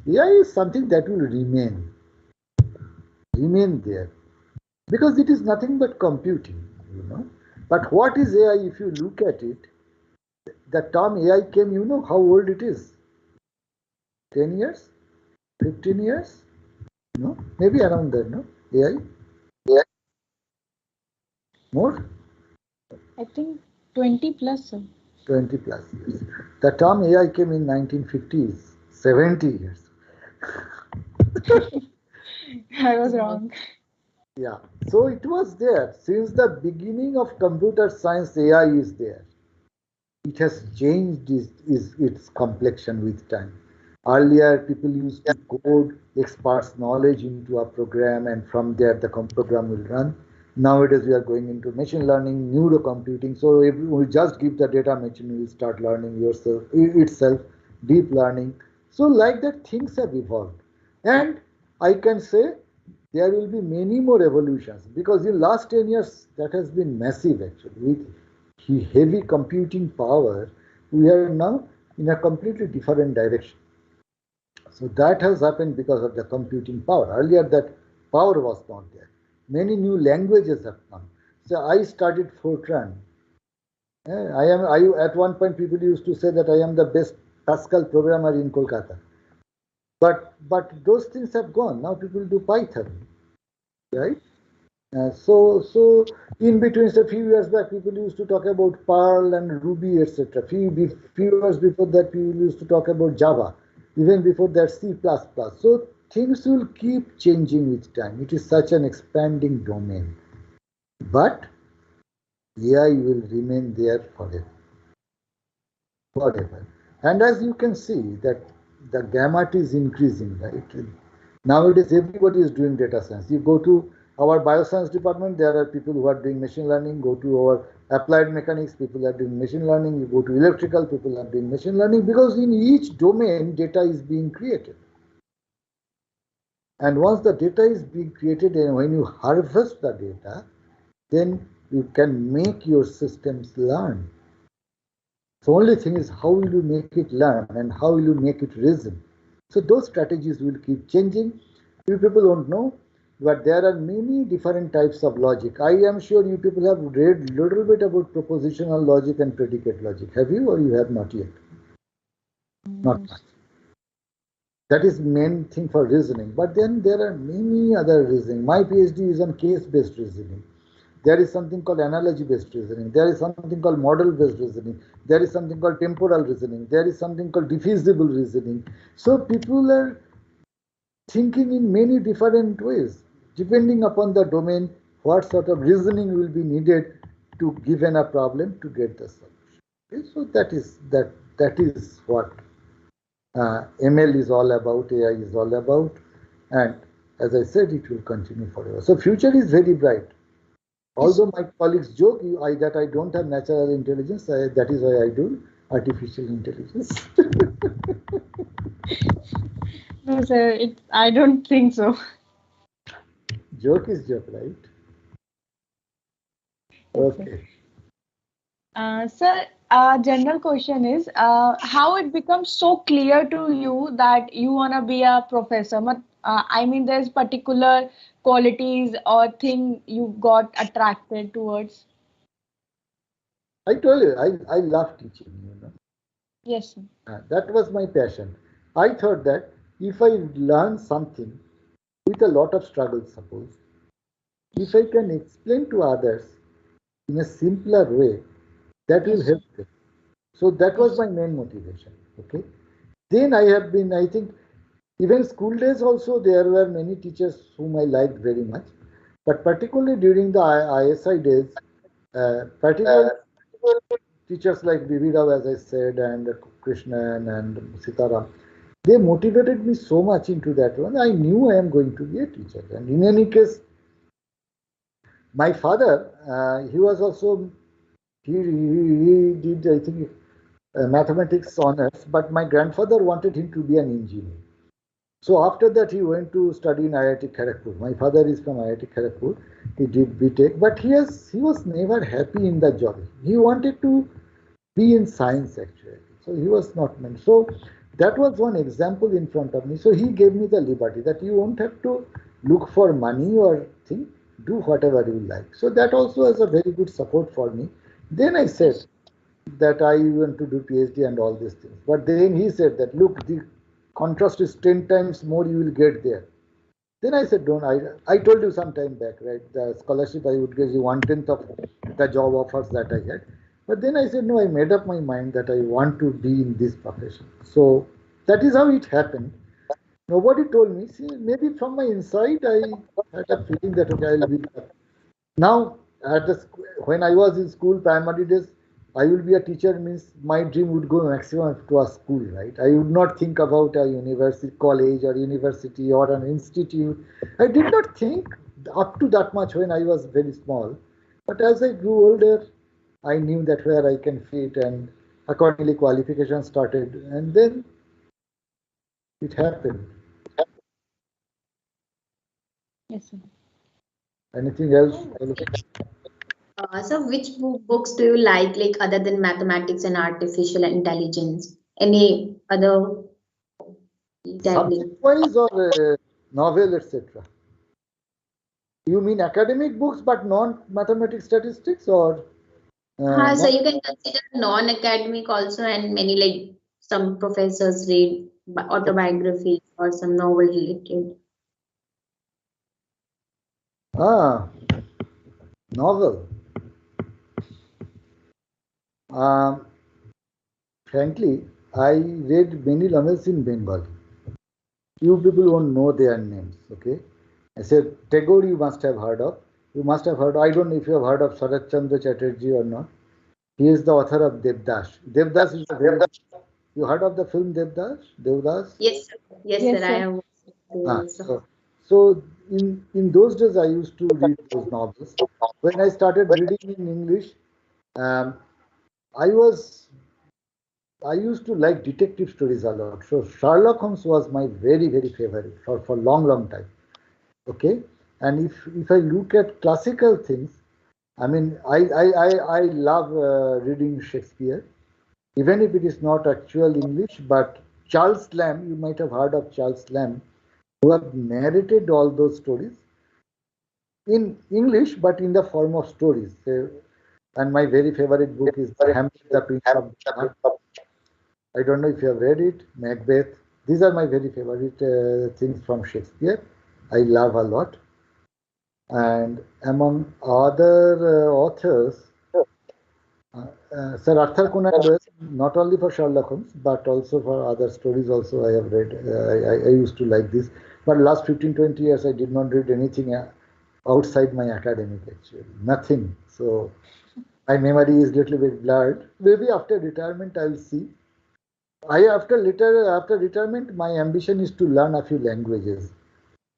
AI is something that will remain there, because it is nothing but computing, you know. But what is AI? If you look at it, the term AI came, you know how old it is? 10 years? 15 years? No? Maybe around there, no? AI? Yeah. More? I think 20 plus, sir. 20 plus years. The term AI came in 1950s, 70 years. I was wrong. Yeah, so it was there. Since the beginning of computer science, AI is there. It has changed its complexion with time. Earlier, people used to code experts' knowledge into a program, and from there, the program will run. Nowadays, we are going into machine learning, neurocomputing. So, if we just give the data machine, it will start learning itself, deep learning. So, like that, things have evolved. And I can say there will be many more evolutions because in last 10 years, that has been massive actually. With heavy computing power, we are now in a completely different direction. So that has happened because of the computing power. Earlier that power was not there. Many new languages have come. So I studied Fortran. At one point people used to say that I am the best Pascal programmer in Kolkata. But those things have gone. Now people do Python, right? So in between, a few years back, people used to talk about Perl and Ruby, etc. Few years before that, people used to talk about Java. Even before that, C++. So things will keep changing with time. It is such an expanding domain. But AI will remain there forever. Forever. And as you can see, that the gamut is increasing, right? Nowadays, everybody is doing data science. You go to our bioscience department, there are people who are doing machine learning. Go to our applied mechanics, people are doing machine learning. You go to electrical, people are doing machine learning because in each domain, data is being created. And once the data is being created, and when you harvest the data, then you can make your systems learn. The only thing is how will you make it learn and how will you make it reason. So those strategies will keep changing. You people don't know, but there are many different types of logic. I am sure you people have read little bit about propositional logic and predicate logic. Have you or you have not yet? Not much. That is main thing for reasoning. But then there are many other reasoning. My PhD is on case-based reasoning. There is something called analogy-based reasoning. There is something called model-based reasoning. There is something called temporal reasoning. There is something called diffusible reasoning. So people are thinking in many different ways, depending upon the domain, what sort of reasoning will be needed to given a problem to get the solution. Okay, so that is what ML is all about, AI is all about, and as I said, it will continue forever. So future is very bright. Yes. Although my colleagues joke that I don't have natural intelligence, that is why I do artificial intelligence. No, sir, I don't think so. Joke is joke, right? Yes, sir. Okay. Sir, general question is, how it becomes so clear to you that you wanna be a professor? I mean, there's particular qualities or thing you got attracted towards. I told you, I love teaching. Yes, sir. That was my passion. I thought that if I learn something with a lot of struggle, suppose, if I can explain to others in a simpler way, that will Yes, sir. help them. So that was Yes. my main motivation. Okay. Then I think, even school days also, there were many teachers whom I liked very much. But particularly during the ISI days, particularly teachers like Bibi Rao, as I said, and Krishnan and Sitaram, they motivated me so much into that one. I knew I am going to be a teacher. And in any case, my father, he was also, he did, I think, mathematics honors, but my grandfather wanted him to be an engineer. So after that, he went to study in IIT Kharagpur. My father is from IIT Kharagpur. He did BTech, but he was never happy in the job. He wanted to be in science actually. So he was not meant. So that was one example in front of me. So he gave me the liberty that you won't have to look for money or thing. Do whatever you like. So that also was a very good support for me. Then I said Yes. that I want to do PhD and all these things. But then he said that look, the contrast is 10 times more you will get there. Then I said, don't. I told you some time back, right? The scholarship I would give you 1/10 of the job offers that I had. But then I said, no, I made up my mind that I want to be in this profession. So that is how it happened. Nobody told me. See, maybe from my inside, I had a feeling that, okay, I'll be there. Now, when I was in school, primary days, I will be a teacher means my dream would go maximum to a school, right? I would not think about a university, college or university or an institute. I did not think up to that much when I was very small. But as I grew older, I knew that where I can fit, and accordingly qualification started, and then it happened. Yes, sir. Anything else? So which books do you like other than mathematics and artificial intelligence? Any other Subject deadly? wise or novel, etc. You mean academic books but non-mathematics statistics or So not? you can consider non-academic also, and many some professors read autobiography or some novel related. Ah, novel. Um, Frankly, I read many novels in Bengali. You people won't know their names, okay? I said Tagore you must have heard of. You must have heard. I don't know if you have heard of Sharat Chandra Chatterjee or not. He is the author of Devdas. Devdas is a very. You heard of the film Devdas? Devdas? Yes, sir. Yes, sir. Yes, I sir. have Ah, also. so in those days I used to read those novels. When I started reading in English, um, I was I used to like detective stories a lot. So Sherlock Holmes was my very favorite for long time. Okay, and if I look at classical things, I mean I love reading Shakespeare, even if it is not actual English. But Charles Lamb, you might have heard of Charles Lamb, who have narrated all those stories in English, but in the form of stories. And my very favorite book is Hamlet, the Prince of Denmark. I don't know if you have read it, Macbeth. These are my very favorite things from Shakespeare. I love a lot. And among other authors, Sir Arthur Conan Doyle, not only for Sherlock Holmes, but also for other stories also I have read. I used to like this. But last 15, 20 years, I did not read anything outside my academic actually. Nothing. So my memory is little bit blurred. Maybe after retirement, I'll see. After retirement, my ambition is to learn a few languages.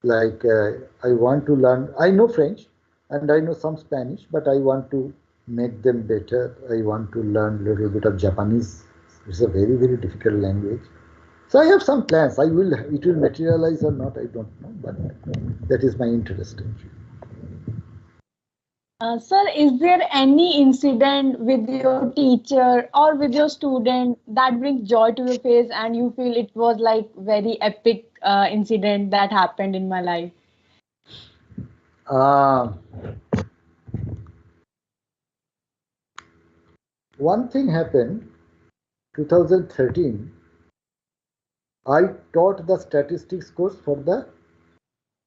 Like I want to learn. I know French and I know some Spanish, but I want to make them better. I want to learn a little bit of Japanese. It's a very very difficult language. So I have some plans. I will. It will materialize or not, I don't know, but that is my interest. Sir, is there any incident with your teacher or with your student that brings joy to your face and you feel it was like very epic incident that happened in my life? Uh, One thing happened. 2013. I taught the statistics course for the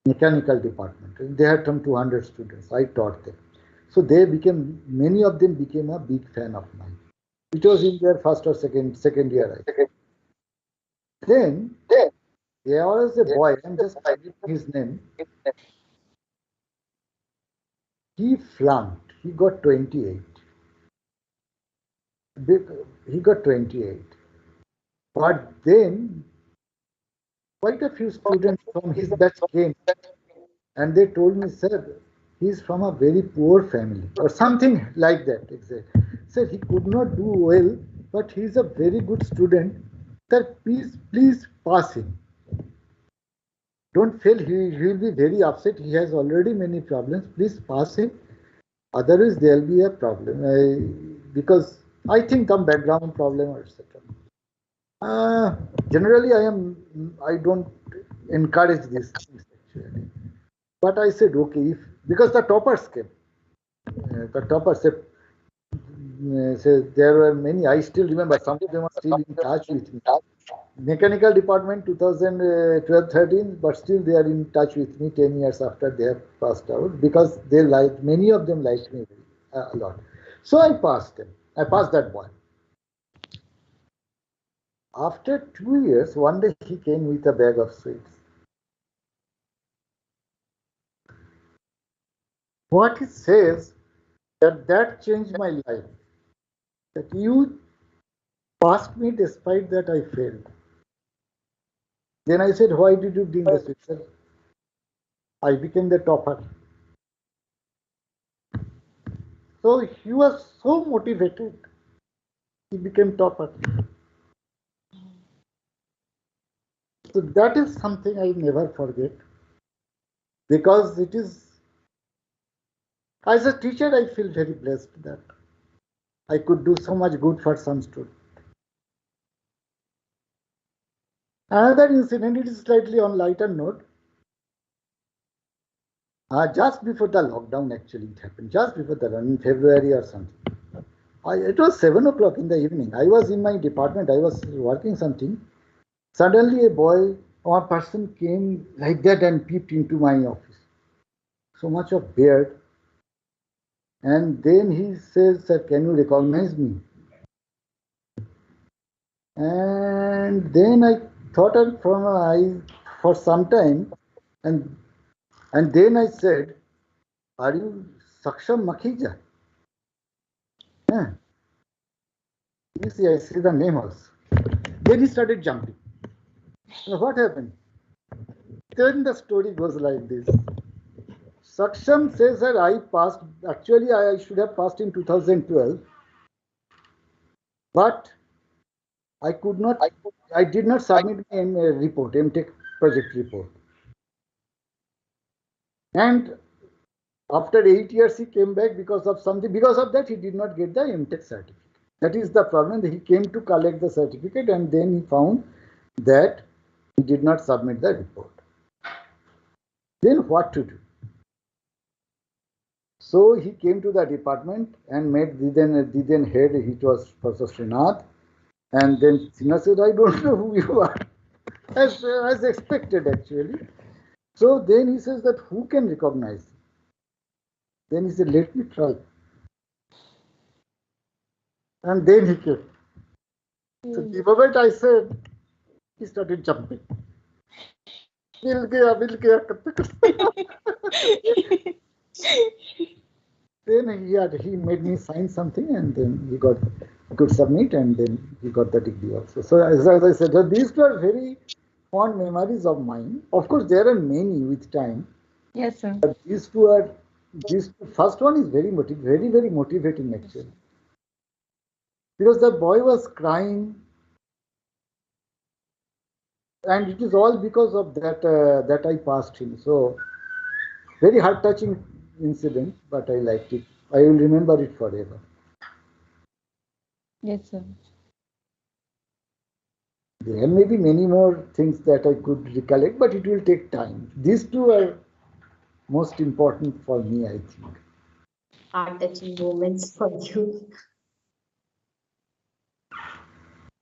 mechanical department. They had some 200 students. I taught them. So many of them became a big fan of mine. It was in their first or second year. Then there was a boy, I'm just forgetting his name. He flunked. He got 28. He got 28. But then quite a few students from his batch came and they told me, sir, he's from a very poor family or something like that. Exactly. Sir, he could not do well, but he's a very good student. Sir, please pass him. Don't fail. He will be very upset. He has already many problems. Please pass him. Otherwise, there will be a problem. Because I think some background problem or etc. Generally, I don't encourage these things actually. But I said, okay, if because the toppers came, the toppers said, there were many. I still remember some of them are still in touch with me. Mechanical department 2012-13, but still they are in touch with me 10 years after they have passed out because many of them liked me a lot. So I passed them. I passed that boy. After 2 years, one day he came with a bag of sweets. What he says that changed my life. That you passed me despite that I failed. Then I said, why did you bring the sweets? I became the topper. So he was so motivated. He became topper. So that is something I never forget because it is, as a teacher, I feel very blessed that I could do so much good for some student. Another incident, it is slightly on lighter note. Just before the lockdown, actually, it happened. Just before the in February or something. It was 7 o'clock in the evening. I was in my department. I was working something. Suddenly, a boy or person came like that and peeped into my office. So much of beard. And then he says, sir, can you recognize me? And then I thought for some time, and then I said, are you Saksham Makhija? Yeah. You see, I see the name also. Then he started jumping. So what happened? Then the story goes like this. Saksham says that I passed, actually I should have passed in 2012, but I did not submit my report, MTech project report. And after 8 years he came back because of something, because of that he did not get the MTech certificate. That is the problem. He came to collect the certificate and then he found that he did not submit the report. Then what to do? So he came to the department and met the then head, it was Professor Srinath. And then Sinha said, I don't know who you are, as expected actually. So then he says that who can recognize? Then he said, let me try. And then he came. So the moment I said, he started jumping. Will gaya, Then he made me sign something, and then he could submit, and then he got the degree also. So as I said, these two are very fond memories of mine. Of course, there are many with time. Yes, sir. But these two, first one is very motivating actually, because the boy was crying, and it is all because of that I passed him. So very heart touching incident, but I liked it. I will remember it forever. Yes, sir. There may be many more things that I could recollect, but it will take time. These two are most important for me, I think. Heart-touching moments for you.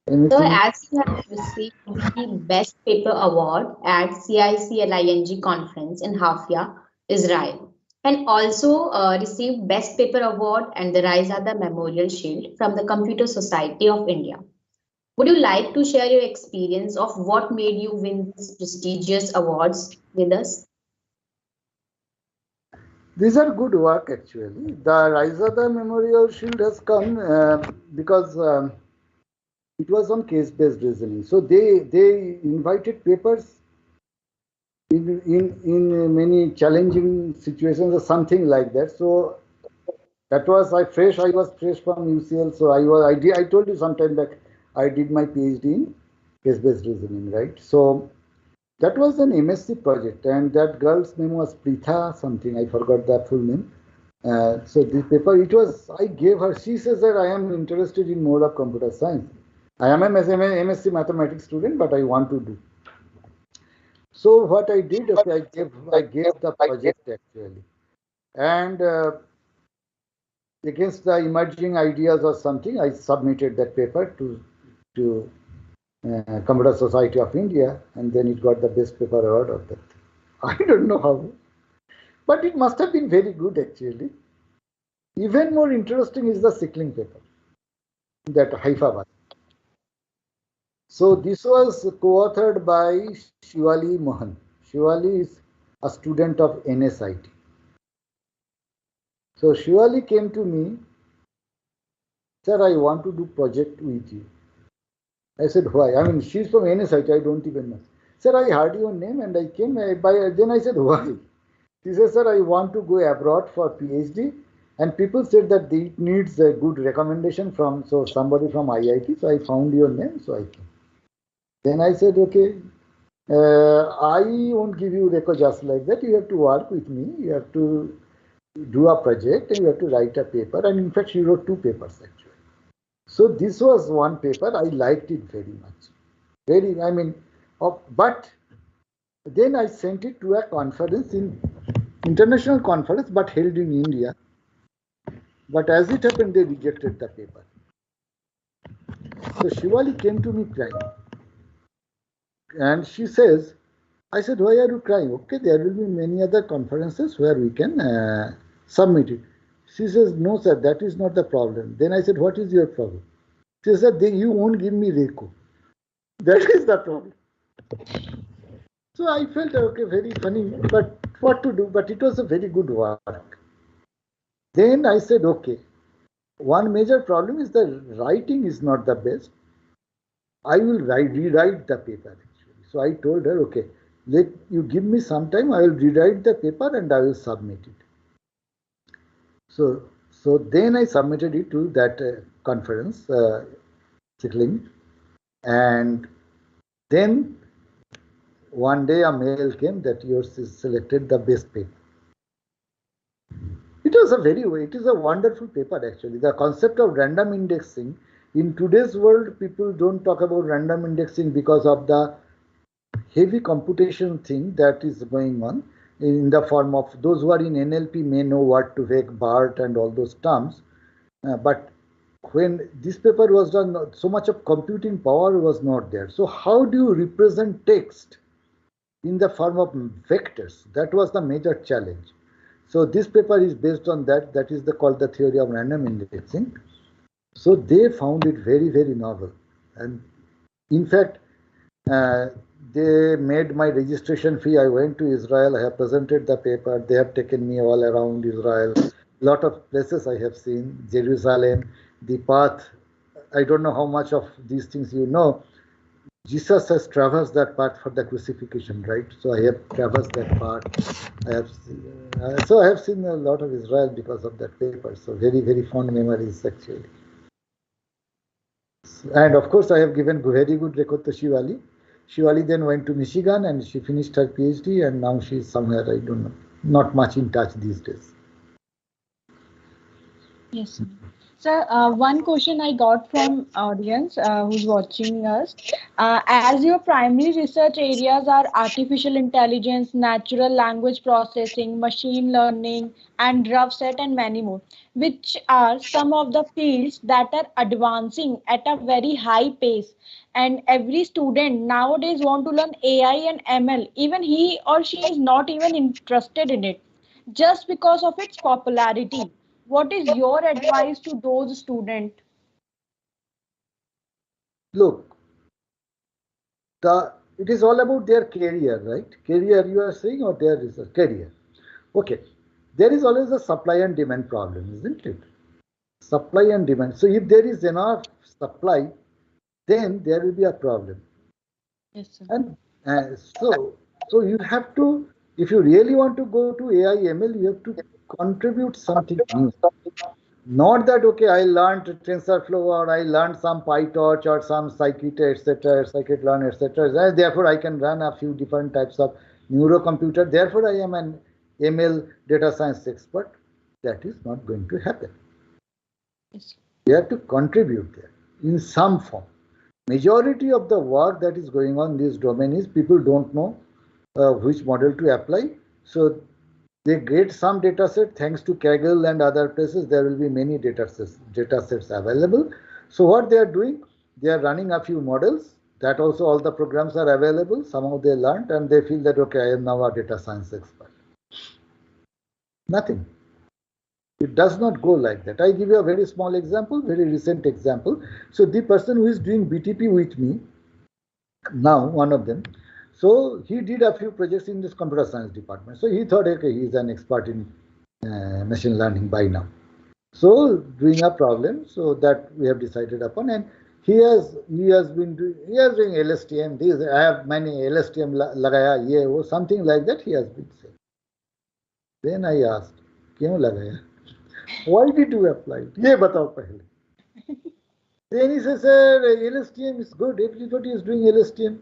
So, Anything? as you have received the Best Paper Award at CICLING conference in Hafia, Israel, and also received Best Paper Award and the Raizada Memorial Shield from the Computer Society of India. Would you like to share your experience of what made you win these prestigious awards with us? These are good work actually. The Raizada Memorial Shield has come because it was on case-based reasoning. So they invited papers in many challenging situations or something like that. So that was I was fresh from UCL. So I told you sometime back I did my PhD in case-based reasoning, right? So that was an MSc project, and that girl's name was Pritha something. I forgot the full name. So the paper, I gave her. She says that I am interested in more of computer science. I am an MSc mathematics student, but I want to do. So what I did, okay, I gave the project actually, and against the emerging ideas or something, I submitted that paper to Computer Society of India, and then it got the best paper award of that. I don't know how, but it must have been very good actually. Even more interesting is the Sickling paper that Haifa was. So this was co-authored by Shivali Mohan. Shivali is a student of NSIT. So Shivali came to me, sir, I want to do project with you. I said, why? I mean, she's from NSIT, I don't even know. Sir, I heard your name and I came then I said, why? She said, sir, I want to go abroad for PhD. And people said that it needs a good recommendation from somebody from IIT. So I found your name, so I came. Then I said, okay, I won't give you reco just like that. You have to work with me. You have to do a project and you have to write a paper. And in fact, she wrote two papers actually. So this was one paper. I liked it very much. But then I sent it to a conference international conference, but held in India. But as it happened, they rejected the paper. So Shivali came to me crying. And she says, I said, why are you crying? Okay, there will be many other conferences where we can submit it. She says, no, sir, that is not the problem. Then I said, what is your problem? She said, you won't give me RECO. That is the problem. So I felt, okay, very funny, but what to do? But it was a very good work. Then I said, okay, one major problem is the writing is not the best. I will rewrite the paper actually. So I told her, okay, let you give me some time, I will rewrite the paper and I will submit it. So then I submitted it to that conference, Chickling, and then one day a mail came that yours is selected the best paper. It is a wonderful paper actually. The concept of random indexing, in today's world, people don't talk about random indexing because of the heavy computation thing that is going on in the form of those who are in NLP may know what to take BART and all those terms. But when this paper was done, so much of computing power was not there. So how do you represent text in the form of vectors? That was the major challenge. So this paper is based on that. That is called the theory of random indexing. So they found it very, very novel. And in fact, uh, they made my registration fee. I went to Israel. I have presented the paper. They have taken me all around Israel. Lot of places I have seen. Jerusalem, the path. I don't know how much of these things you know. Jesus has traversed that path for the crucifixion, right? So I have traversed that part. I have seen a lot of Israel because of that paper. So very, very fond memories actually. And of course, I have given very good record to Shivali. Shivali then went to Michigan and she finished her PhD and now she is somewhere, I don't know, not much in touch these days. Yes, sir. Sir, one question I got from audience who's watching us. As your primary research areas are artificial intelligence, natural language processing, machine learning, and rough set and many more, which are some of the fields that are advancing at a very high pace. And every student nowadays want to learn AI and ML. Even he or she is not even interested in it just because of its popularity. What is your advice to those students? Look, it is all about their career, right? Career you are saying or their research career. Okay, there is always a supply and demand problem, isn't it? Supply and demand. So if there is enough supply, then there will be a problem. Yes, sir. And so you have to, if you really want to go to AI ML, you have to contribute something new. Not that okay, I learned TensorFlow or I learned some PyTorch or some scikit, etc., scikit-learn, etc. Therefore, I can run a few different types of neurocomputer. Therefore, I am an ML data science expert. That is not going to happen. Yes. You have to contribute there in some form. Majority of the work that is going on in this domain is people don't know which model to apply. So they get some data set thanks to Kaggle and other places. There will be many data sets available. So what they are doing, they are running a few models. That also all the programs are available. Somehow they learned and they feel that okay, I am now a data science expert. Nothing. It does not go like that. I give you a very small example, very recent example. So the person who is doing BTP with me now, one of them, so he did a few projects in this computer science department. So he thought, okay, he is an expert in machine learning by now. So doing a problem, so that we have decided upon, and he has doing LSTM. I have many LSTM lagaya ye wo something like that. He has been saying. Then I asked, क्यों लगाया? Why did you apply it? ये बताओ पहले. Then he says, sir, LSTM is good. Everybody is doing LSTM.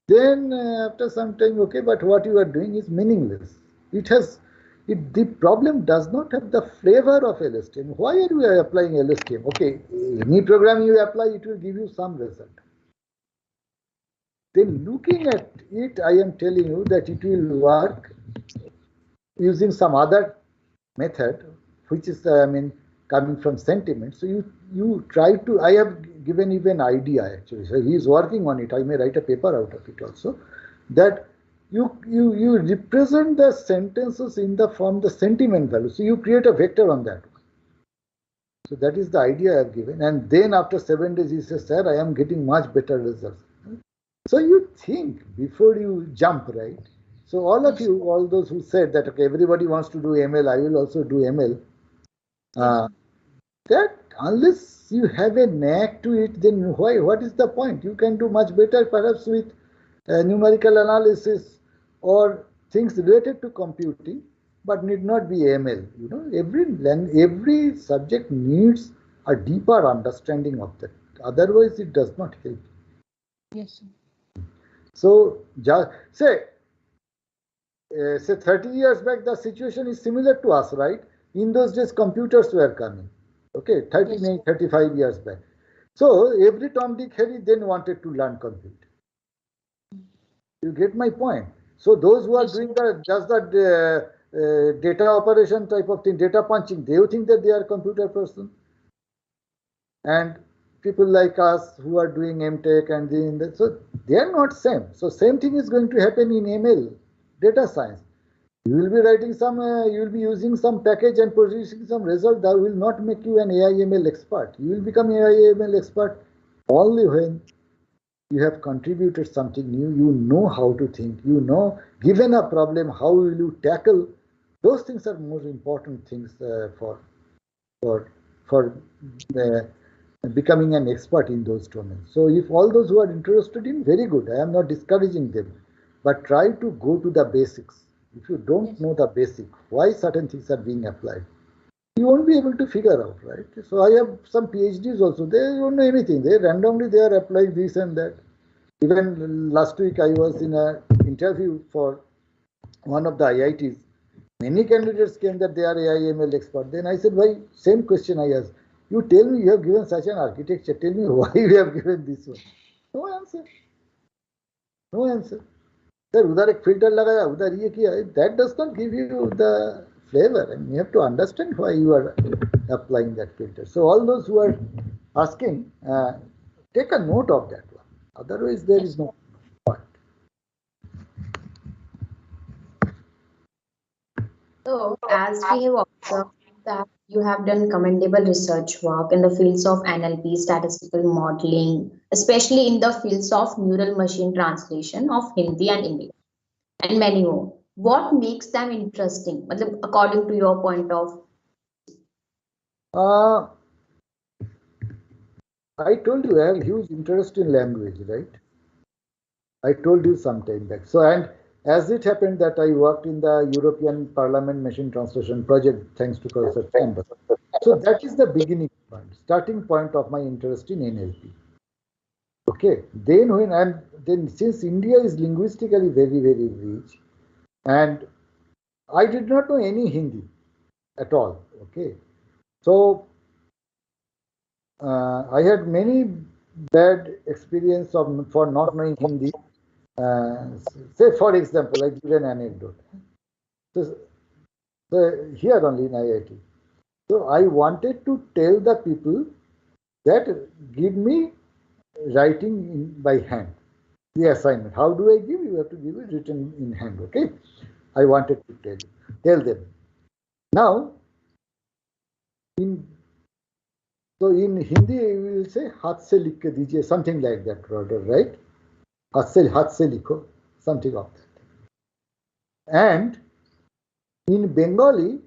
Then after some time, okay, but what you are doing is meaningless. The problem does not have the flavor of LSTM. Why are you applying LSTM? Okay, any program you apply, it will give you some result. Then looking at it, I am telling you that it will work using some other method, which is, coming from sentiment. So you try to, I have given even idea actually. So he is working on it. I may write a paper out of it also. That you represent the sentences in the form the sentiment value. So you create a vector on that. So that is the idea I have given. And then after 7 days, he says, sir, I am getting much better results. So you think before you jump, right? So all of you, all those who said that, okay, everybody wants to do ML, I will also do ML. That unless you have a knack to it, then what is the point? You can do much better perhaps with numerical analysis or things related to computing, but need not be ML. You know, every subject needs a deeper understanding of that. Otherwise, it does not help. Yes, sir. So, say 30 years back, the situation is similar to us, right? In those days, computers were coming. Okay, 35 years back. So, every Tom, Dick, Harry then wanted to learn compute. You get my point? So, those who are doing just that data operation type of thing, data punching, they think that they are computer person. And people like us who are doing MTech and doing that, so they are not same. So, same thing is going to happen in ML, data science. You will be writing some, you will be using some package and producing some result that will not make you an AI/ML expert. You will become AI/ML expert only when you have contributed something new. You know how to think. You know, given a problem, how will you tackle? Those things are most important things for for uh, becoming an expert in those domains. So if all those who are interested in, very good. I am not discouraging them, but try to go to the basics. If you don't Yes. know the basic, why certain things are being applied, you won't be able to figure out, right? So I have some PhDs also. They don't know anything. They randomly they are applying this and that. Even last week I was in an interview for one of the IITs. Many candidates came that they are AI/ML expert. Then I said, why? Same question I asked. You tell me you have given such an architecture. Tell me why you have given this one. No answer. No answer. Sir, उधर एक filter लगाया, उधर ये किया. That does not give you the flavor. And you have to understand why you are applying that filter. So all those who are asking, take a note of that one. Otherwise, there is Yes. no point. So, as we have observed that you have done commendable research work in the fields of NLP, statistical modeling, especially in the fields of neural machine translation of Hindi and English, and many more. What makes them interesting, according to your point of? Uh, I told you I have huge interest in language, right? I told you some time back. So, and as it happened that I worked in the European Parliament Machine Translation Project, thanks to Professor Campbell. So that is the beginning point, starting point of my interest in NLP. Okay. Then since India is linguistically very, very rich, and I did not know any Hindi at all. Okay. So I had many bad experience for not knowing Hindi. Uh, say, for example, I give an anecdote. So, here only in IIT. So I wanted to tell the people that give me writing by hand, the assignment. How do I give? You have to give it written in hand. Okay. I wanted to tell them. Now, in so in Hindi, we will say हाथ से लिख के दीजिए, something like that, rather, right? हाथ से लिखो, something of that. And in Bengali,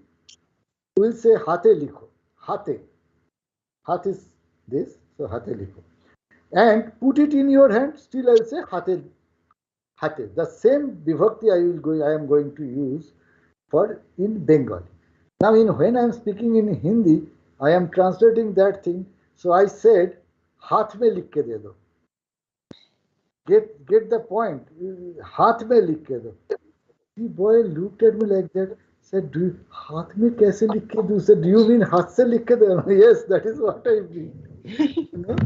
we will say हाथे लिखो, हाथे. Hath is this, so हाथे लिखो. And put it in your hand, still I will say हाथे, हाथे. The same vibhakti I am going to use for in Bengali. Now, when I am speaking in Hindi, I am translating that thing. So I said, हाथ में लिख के दे दो. Get the point. हाथ में लिख के दो. The boy looked at me like that. Said, "Do you, हाथ में कैसे लिख के दूँ?" Said, "Do you mean हाथ से लिख के दो?" Yes, that is what I mean. You know?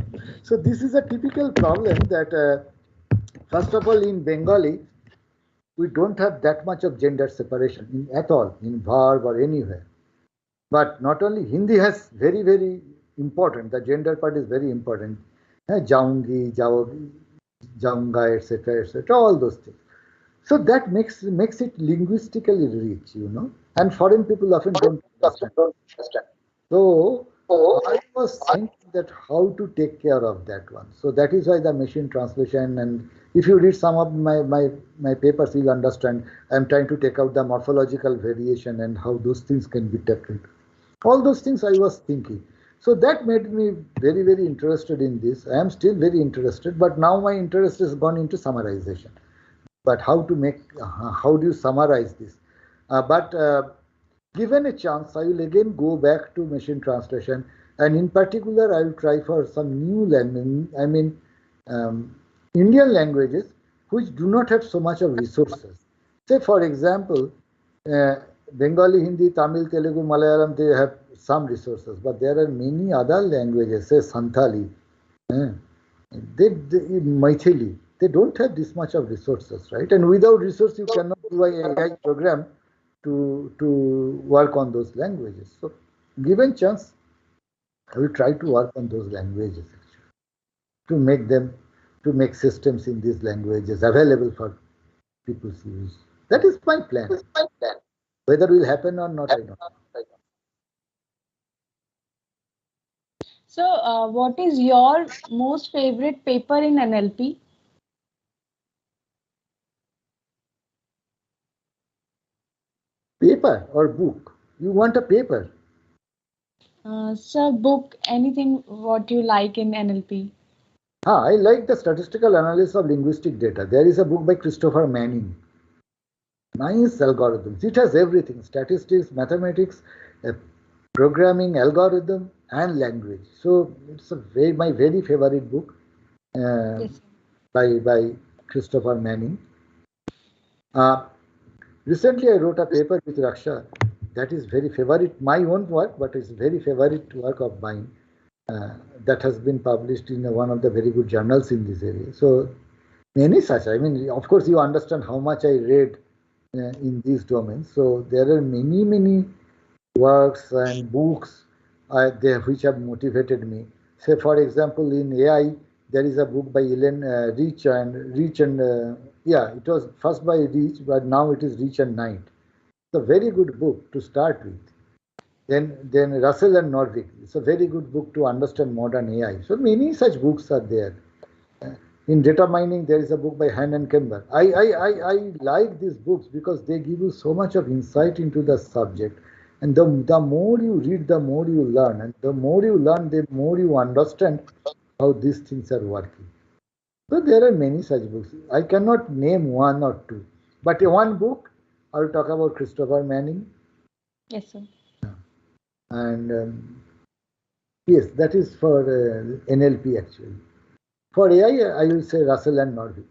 So this is a typical problem that first of all in Bengali we don't have that much of gender separation at all in verb or anywhere. But not only Hindi has very, very important, the gender part is very important. Jaungi, jaogi, jaunga, etc., all those things. So that makes it linguistically rich, and foreign people often don't understand. So I was thinking that how to take care of that one. So that is why the machine translation, and if you read some of my papers, you'll understand. I'm trying to take out the morphological variation and how those things can be tackled. All those things I was thinking. So that made me very, very interested in this. I am still very interested, but now my interest has gone into summarization. But how do you summarize this? But given a chance, I will again go back to machine translation, and in particular, I will try for some new language. I mean, um, Indian languages which do not have so much of resources. Say, for example, uh, Bengali, Hindi, Tamil, Telugu, Malayalam, they have some resources, but there are many other languages, say Santali, eh, Maithili, they don't have this much of resources, right? And without resource, you cannot do an AI program to work on those languages. So, given chance, I will try to work on those languages actually, to make systems in these languages available for people's use. That is my plan. Whether it will happen or not, I don't know. So, what is your most favorite paper in NLP? Paper or book? You want a paper? Sir, book, anything what you like in NLP? I like the statistical analysis of linguistic data. There is a book by Christopher Manning. Nice algorithms. It has everything: statistics, mathematics, uh, programming, algorithm, and language. So it's my very favorite book uh, Yes. by Christopher Manning. Uh, Recently, I wrote a paper with Raksha that is very favorite, my own work, but it's very favorite work of mine uh, that has been published in one of the very good journals in this area. So many such. I mean, of course, you understand how much I read in these domains. So there are many works and books which have motivated me. Say, for example, in AI, there is a book by Ellen Rich, it was first by Rich, but now it is Rich and Knight. It's a very good book to start with. Then Russell and Norvig. It's a very good book to understand modern AI. So many such books are there. In data mining, there is a book by Han and Kemper. I like these books because they give you so much of insight into the subject. And the more you read, the more you learn. And the more you learn, the more you understand how these things are working. So there are many such books. I cannot name one or two. But one book, I'll talk about Christopher Manning. Yes, sir. And yes, that is for NLP actually. For AI, I will say Russell and Norvig.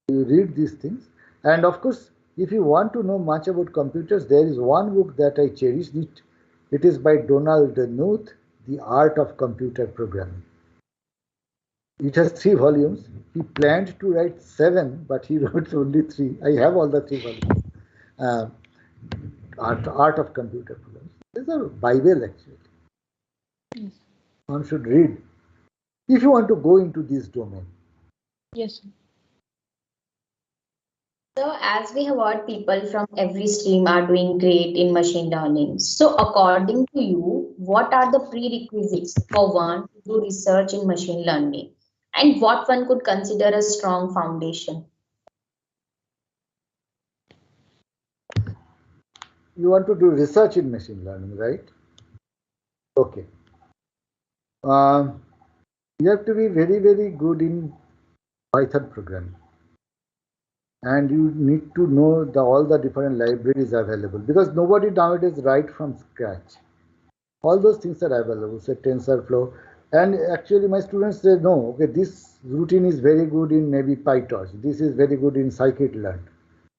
You read these things. And of course, if you want to know much about computers, there is one book that I cherish. It is by Donald Knuth, The Art of Computer Programming. It has 3 volumes. He planned to write 7, but he wrote only 3. I have all the 3 volumes. Uh, Art of Computer Programming. It's a Bible actually. Yes. One should read if you want to go into this domain. Yes, sir. So, as we have heard, people from every stream are doing great in machine learning. So, according to you, what are the prerequisites for one to do research in machine learning? And what one could consider a strong foundation? You want to do research in machine learning, right? Okay. Um, you have to be very good in Python programming, and you need to know all the different libraries available because nobody nowadays write from scratch. All those things are available, say TensorFlow. And actually, my students say, no, okay, this routine is very good in maybe PyTorch. This is very good in scikit-learn.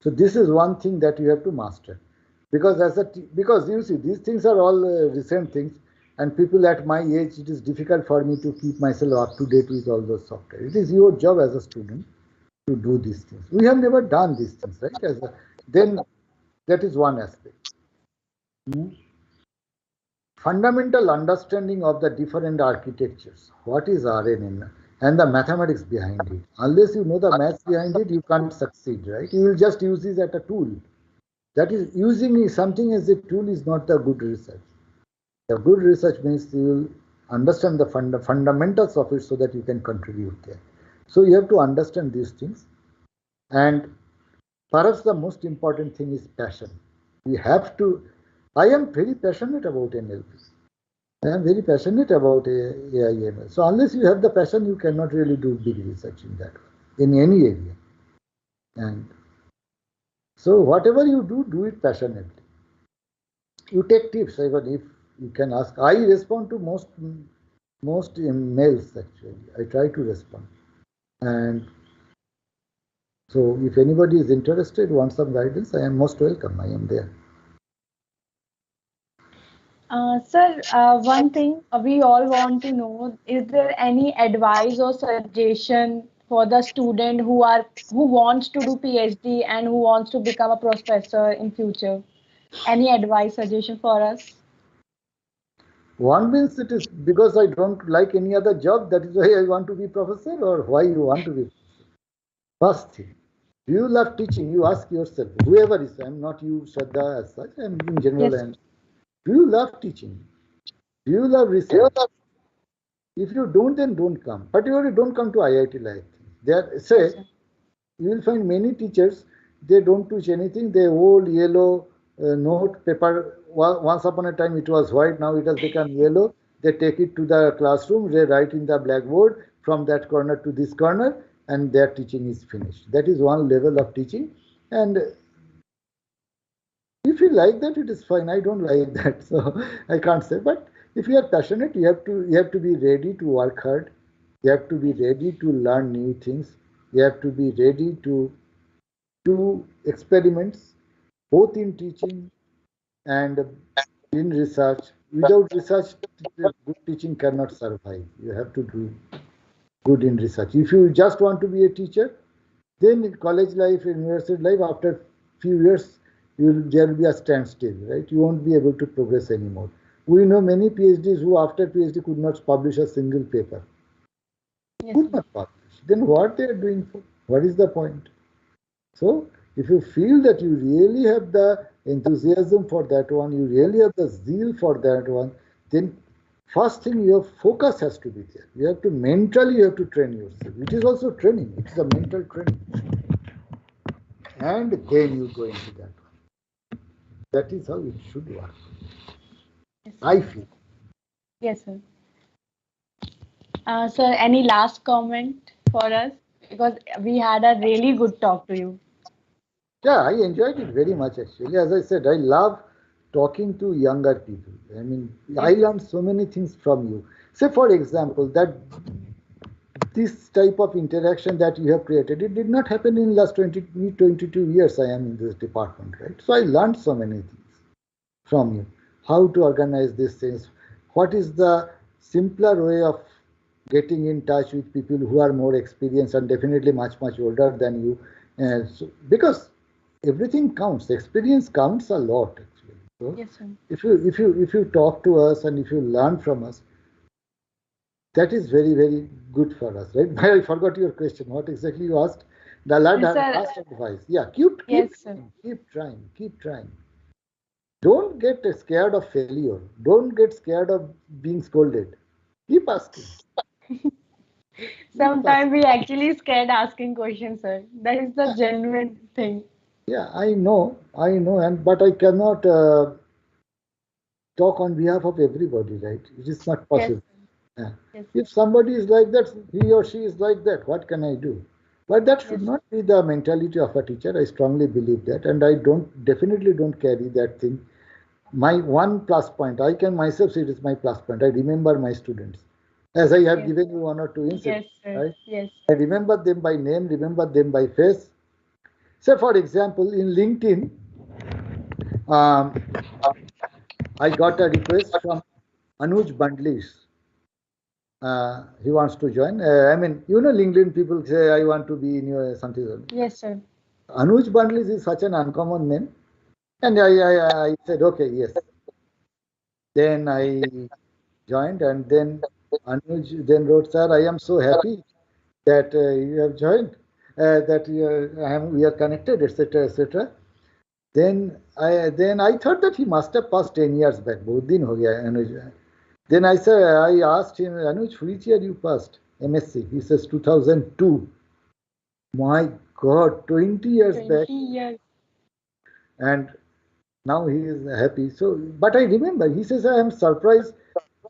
So this is one thing that you have to master, because because you see these things are all recent things, and people at my age, it is difficult for me to keep myself up to date with all those software. It is your job as a student to do these things. We have never done these things, right? Then that is one aspect. Hmm? Fundamental understanding of the different architectures. What is RNN and the mathematics behind it? Unless you know the maths behind it, you can't succeed, right? You will just use it as a tool. That is, using something as a tool is not the good research. The good research means you will understand the fundamentals of it so that you can contribute there. So you have to understand these things. And perhaps the most important thing is passion. We have to. I am very passionate about NLP. I am very passionate about AI/ML. So unless you have the passion, you cannot really do big research in that in any area. And so whatever you do, do it passionately. You take tips even if you can ask. I respond to most emails actually. I try to respond. And so if anybody is interested, wants some guidance, I am most welcome. I am there. Sir, one thing we all want to know, is there any advice or suggestion for the student who wants to do PhD and who wants to become a professor in future? Any advice, suggestion for us? One means it is because I don't like any other job, that is why I want to be professor, or why you want to be professor? First thing. Do you love teaching? You ask yourself, whoever is, I'm not you, Shraddha, as such, I'm in general. Yes. Do you love teaching? Do you love research? If you don't, then don't come. Particularly, don't come to IIT like there. Yes, Say sir. you will find many teachers. They don't teach anything. They hold yellow note paper. Once upon a time it was white. Now it has become yellow. They take it to the classroom. They write in the blackboard from that corner to this corner, and their teaching is finished. That is one level of teaching. And if you like that, it is fine. I don't like that, so I can't say. But if you are passionate, you have to be ready to work hard. You have to be Yes. ready to learn new things. You have to be ready to do experiments, both in teaching and in research. Without research, good teaching cannot survive. You have to do good in research. If you just want to be a teacher, then in college life, university life, after few years, there will be a standstill, right? You won't be able to progress anymore. We know many PhDs who after PhD could not publish a single paper. Yes, Could sir. not publish. Then what they are doing for? What is the point? So if you feel that you really have the enthusiasm for that one, you really have the zeal for that one, then first thing your focus has to be there. You have to mentally you have to train yourself. It is also training. It is a mental training. And then you go into that one. That is how it should work. Yes, I sir. feel. Yes, sir. Sir, any last comment for us? Because we had a really good talk to you. Yeah, I enjoyed it very much actually. As I said, I love talking to younger people. I mean, I Yes. learned so many things from you. Say, for example, that this type of interaction that you have created, it did not happen in last 22 years I am in this department, right? So I learned so many things from you. How to organize these things. What is the simpler way of getting in touch with people who are more experienced and definitely much older than you? Because everything counts. Experience counts a lot actually. So Yes, sir. if you talk to us and if you learn from us, that is very good for us, right? I forgot your question. What exactly you asked? The Sir, last advice. Yeah, keep yes, sir. keep trying. Don't get scared of failure. Don't get scared of being scolded. Keep asking. Keep Sometimes asking. we actually scared asking questions, sir. That is the Yeah, genuine thing. yeah, I know, and but I cannot talk on behalf of everybody, right? It is not Yes, possible. Yeah. yes, If somebody is like that, he or she is like that, what can I do? But that should yes, not be the mentality of a teacher. I strongly believe that, and I definitely don't carry that thing. My one plus point, I can myself say it is my plus point. I remember my students. As I have yes, given you one or two yes, incidents, sir. right? Yes, I remember them by name, remember them by face. Say, for example, in LinkedIn, um, I got a request from Anuj Bandlis. He wants to join. I mean, LinkedIn people say, I want to be in your something. yes, sir. Anuj Bandlis is such an uncommon name. And I said, okay, yes. Then I joined, and then Anuj then wrote, sir, I am so happy that you have joined, that we are connected, etc., etc. Then I thought that he must have passed 10 years back. बहुत दिन हो गया Anuj. Then I asked him, Anuj, which year you passed MSc? He says 2002. My God, 20 years back, 20 years. and now he is happy. So, but I remember, he says, I am surprised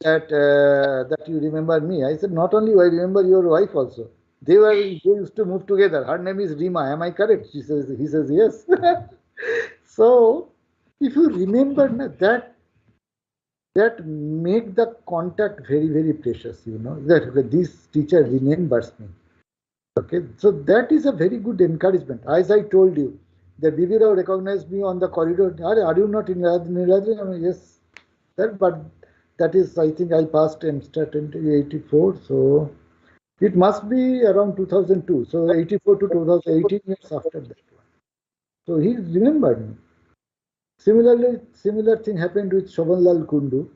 that you remember me. I said, not only I remember your wife also. They used to move together. Her name is Rima. Am I correct? He says yes. So, if you remember that make the contact very precious. That okay, this teacher Yes, remembers me. Okay, so that is a very good encouragement. As I told you, the Bibi Rao recognized me on the corridor. Are you not in Niladri? I mean, yes, sir, but that is, I think I passed MSTAT in 84, so it must be around 2002. So 84 to 2018 years after that one. So he remembered me. Similar thing happened with Shobanlal Kundu.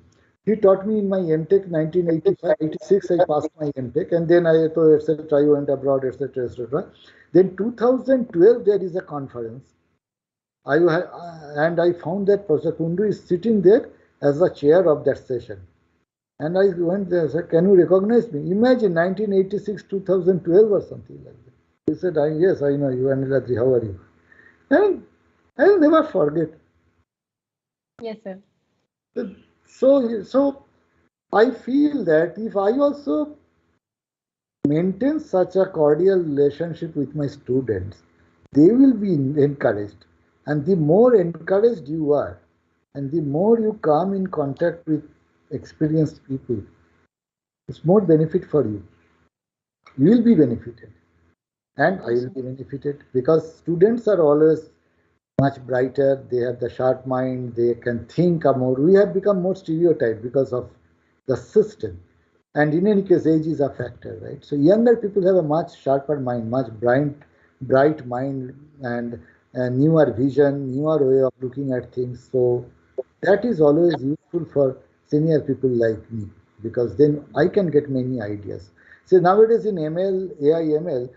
He taught me in my MTech 1985-86. I passed my MTech, and then I thought, etc. I went abroad, etc., etc. Then 2012 there is a conference. And I found that Professor Kundu is sitting there as the chair of that session. And I went there and said, "Can you recognize me?" Imagine 1986, 2012 or something like that. He said, "Yes, I know you, Niladri. How are you?" And I'll never forget. Yes, sir. So I feel that if I also maintain such a cordial relationship with my students, they will be encouraged. And the more encouraged you are, and the more you come in contact with experienced people, it's more benefit for you. You will be benefited, and I will be benefited, because students are always much brighter. They have the sharp mind. They can think more. We have become more stereotyped because of the system. And in any case, age is a factor, right? So younger people have a much sharper mind, much bright mind, and a newer vision, newer way of looking at things. So that is always useful for senior people like me, because then I can get many ideas. So nowadays in ML, AI, ML,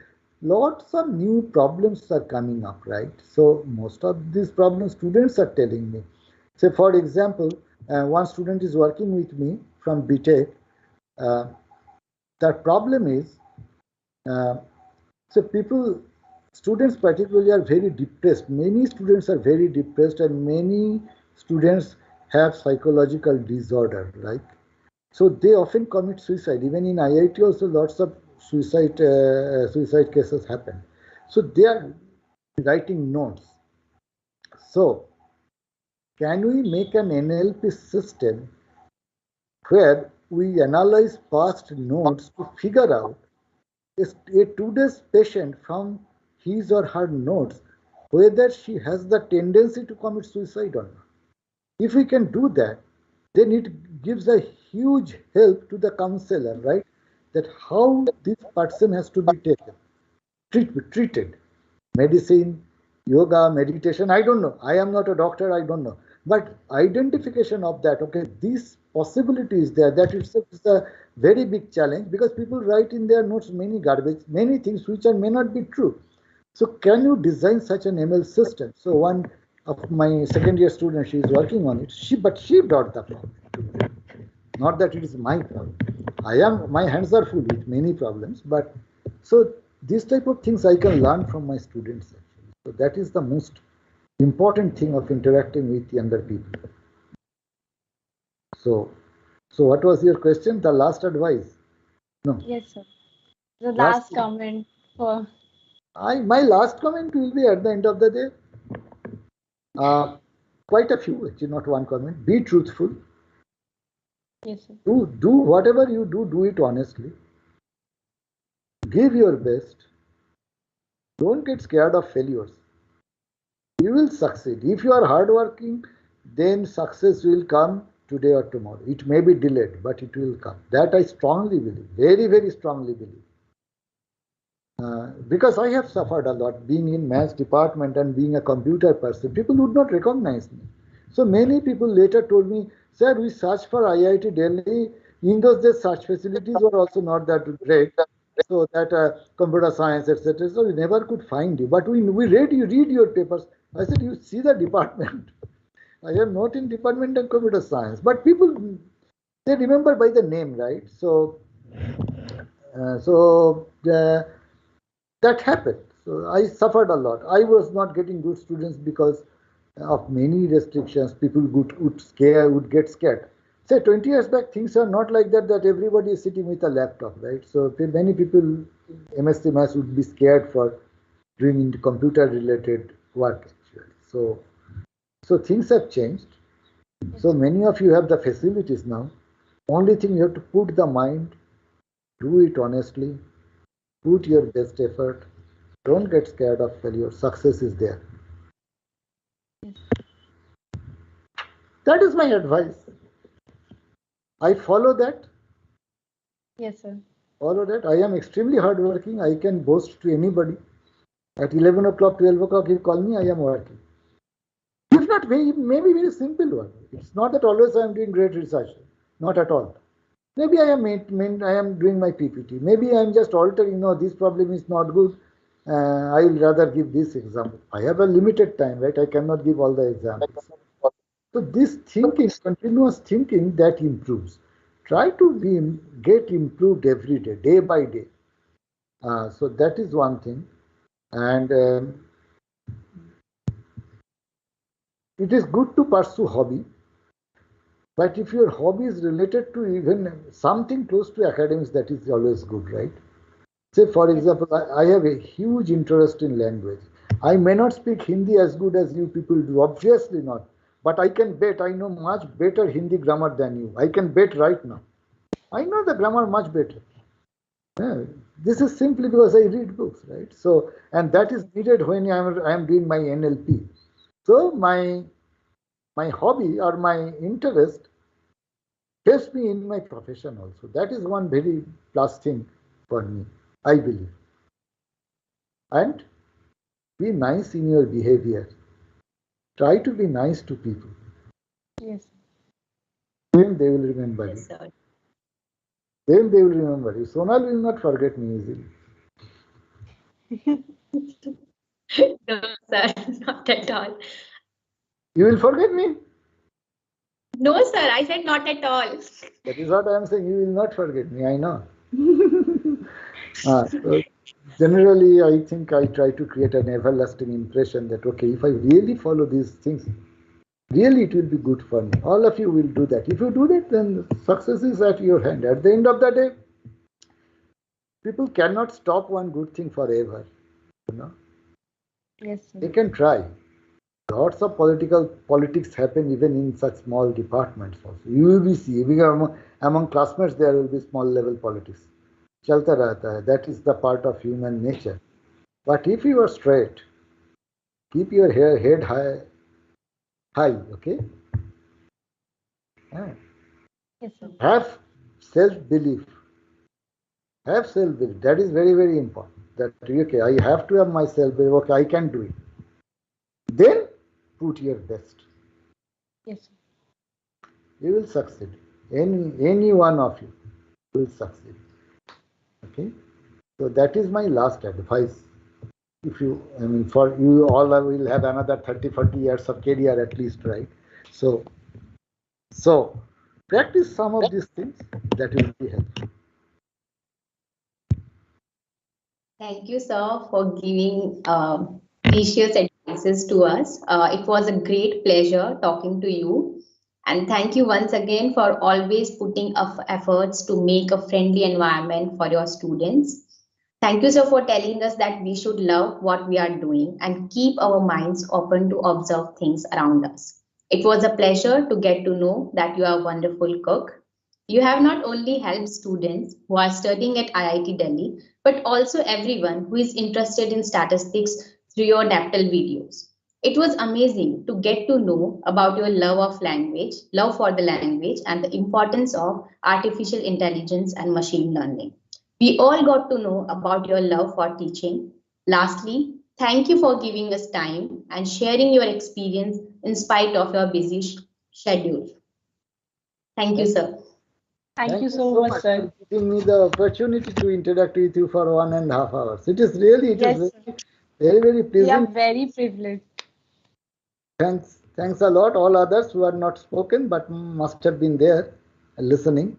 lots of new problems are coming up, right? So most of these problems students are telling me. Say for example, one student is working with me from BTech. Uh, the problem is, uh, so students particularly are very depressed. Many students are very depressed, and many students have psychological disorder, right? So they often commit suicide. Even in IIT also lots of suicide cases happen. So they are writing notes. So can we make an NLP system where we analyze past notes to figure out a today's patient from his or her notes whether she has the tendency to commit suicide or not? If we can do that, then it gives a huge help to the counselor, right? That how this person has to be treated. Medicine, yoga, meditation, I don't know. I am not a doctor, I don't know. But identification of that, okay, this possibility is there, that itself is a very big challenge, because people write in their notes many garbage, many things which may not be true. So can you design such an ML system? So one of my second year students, she is working on it. But she brought the problem to me. Not that it is my problem. My hands are full with many problems, but so these type of things I can learn from my students actually. So that is the most important thing of interacting with younger people. So what was your question? The last advice? No. Yes, sir. The last comment for. My last comment will be at the end of the day. Quite a few, actually, not one comment. Be truthful. Yes, sir. Do whatever you do it honestly. Give your best. Don't get scared of failures. You will succeed. If you are hardworking, then success will come today or tomorrow. It may be delayed, but it will come. That I strongly believe, very, very strongly believe. Because I have suffered a lot being in maths department and being a computer person. People would not recognize me. So many people later told me, "Sir, we searched for IIT Delhi. In those days, such facilities were also not that great. So that computer science, etc. So we never could find you. But we read your papers." I said, "You see the department. I am not in department of computer science." But people, they remember by the name, right? So that happened. So I suffered a lot. I was not getting good students because of many restrictions. People would get scared. Say 20 years back, things are not like that. That everybody is sitting with a laptop, right? So many people, MSc Maths, would be scared for doing into computer-related work actually. So things have changed. So many of you have the facilities now. Only thing you have to put the mind, do it honestly, put your best effort. Don't get scared of failure. Success is there. That is my advice. I follow that. Yes, sir. Follow that. I am extremely hardworking. I can boast to anybody. At 11 o'clock, 12 o'clock, you call me, I am working. If not, maybe very simple one. It's not that always I am doing great research. not at all. Maybe I am doing my PPT. Maybe I am just altering. No, this problem is not good. I will rather give this example. I have a limited time, right? I cannot give all the examples. So this thinking, continuous thinking, that improves. Try to get improved every day, day by day. So that is one thing. And it is good to pursue hobby. But if your hobby is related to even something close to academics, that is always good, right? Say, for example, I have a huge interest in language. I may not speak Hindi as good as you people do, obviously not. But I can bet I know much better Hindi grammar than you. I can bet right now. I know the grammar much better. Yeah, this is simply because I read books, right? So, and that is needed when I am doing my NLP. So my hobby or my interest helps me in my profession also. That is one very plus thing for me, I believe. And be nice in your behavior. Try to be nice to people. Yes. Then they will remember you. Sir. Then they will remember you. Sonal will not forget me easily. No, sir, not at all. You will forget me? No, sir, I said not at all. That is what I am saying. You will not forget me, I know. So generally, I think I try to create an everlasting impression that, okay, if I really follow these things, really it will be good for me. All of you will do that. If you do that, then success is at your hand. At the end of the day, people cannot stop one good thing forever. You know, Yes, sir. they can try. Lots of politics happen even in such small departments also. You will be seeing among classmates there will be small level politics. Chalta rehta hai. That is the part of human nature. But if you are straight, keep your head high, okay? Yes, sir. Have self-belief. Have self-belief. That is very, very important. That, okay, I have to have my self-belief. Okay, I can do it. Then put your best. Yes, sir. You will succeed. Any one of you will succeed. Okay? So that is my last advice. If you, I mean, for you all, I will have another 30, 40 years of career at least, right? So practice some of these things, that will be helpful. Thank you, sir, for giving precious advices to us. It was a great pleasure talking to you. And thank you once again for always putting up efforts to make a friendly environment for your students. Thank you, sir, for telling us that we should love what we are doing and keep our minds open to observe things around us. It was a pleasure to get to know that you are a wonderful cook. You have not only helped students who are studying at IIT Delhi, but also everyone who is interested in statistics through your Daptal videos. It was amazing to get to know about your love of language, love for the language, and the importance of artificial intelligence and machine learning. We all got to know about your love for teaching. Lastly, thank you for giving us time and sharing your experience in spite of your busy schedule. Thank you, sir. Thank you so much, sir. for giving me the opportunity to interact with you for 1.5 hours. It is Yes, very, sir. very, very We are pleasant. very privileged. Thanks a lot, all others who are not spoken but must have been there listening.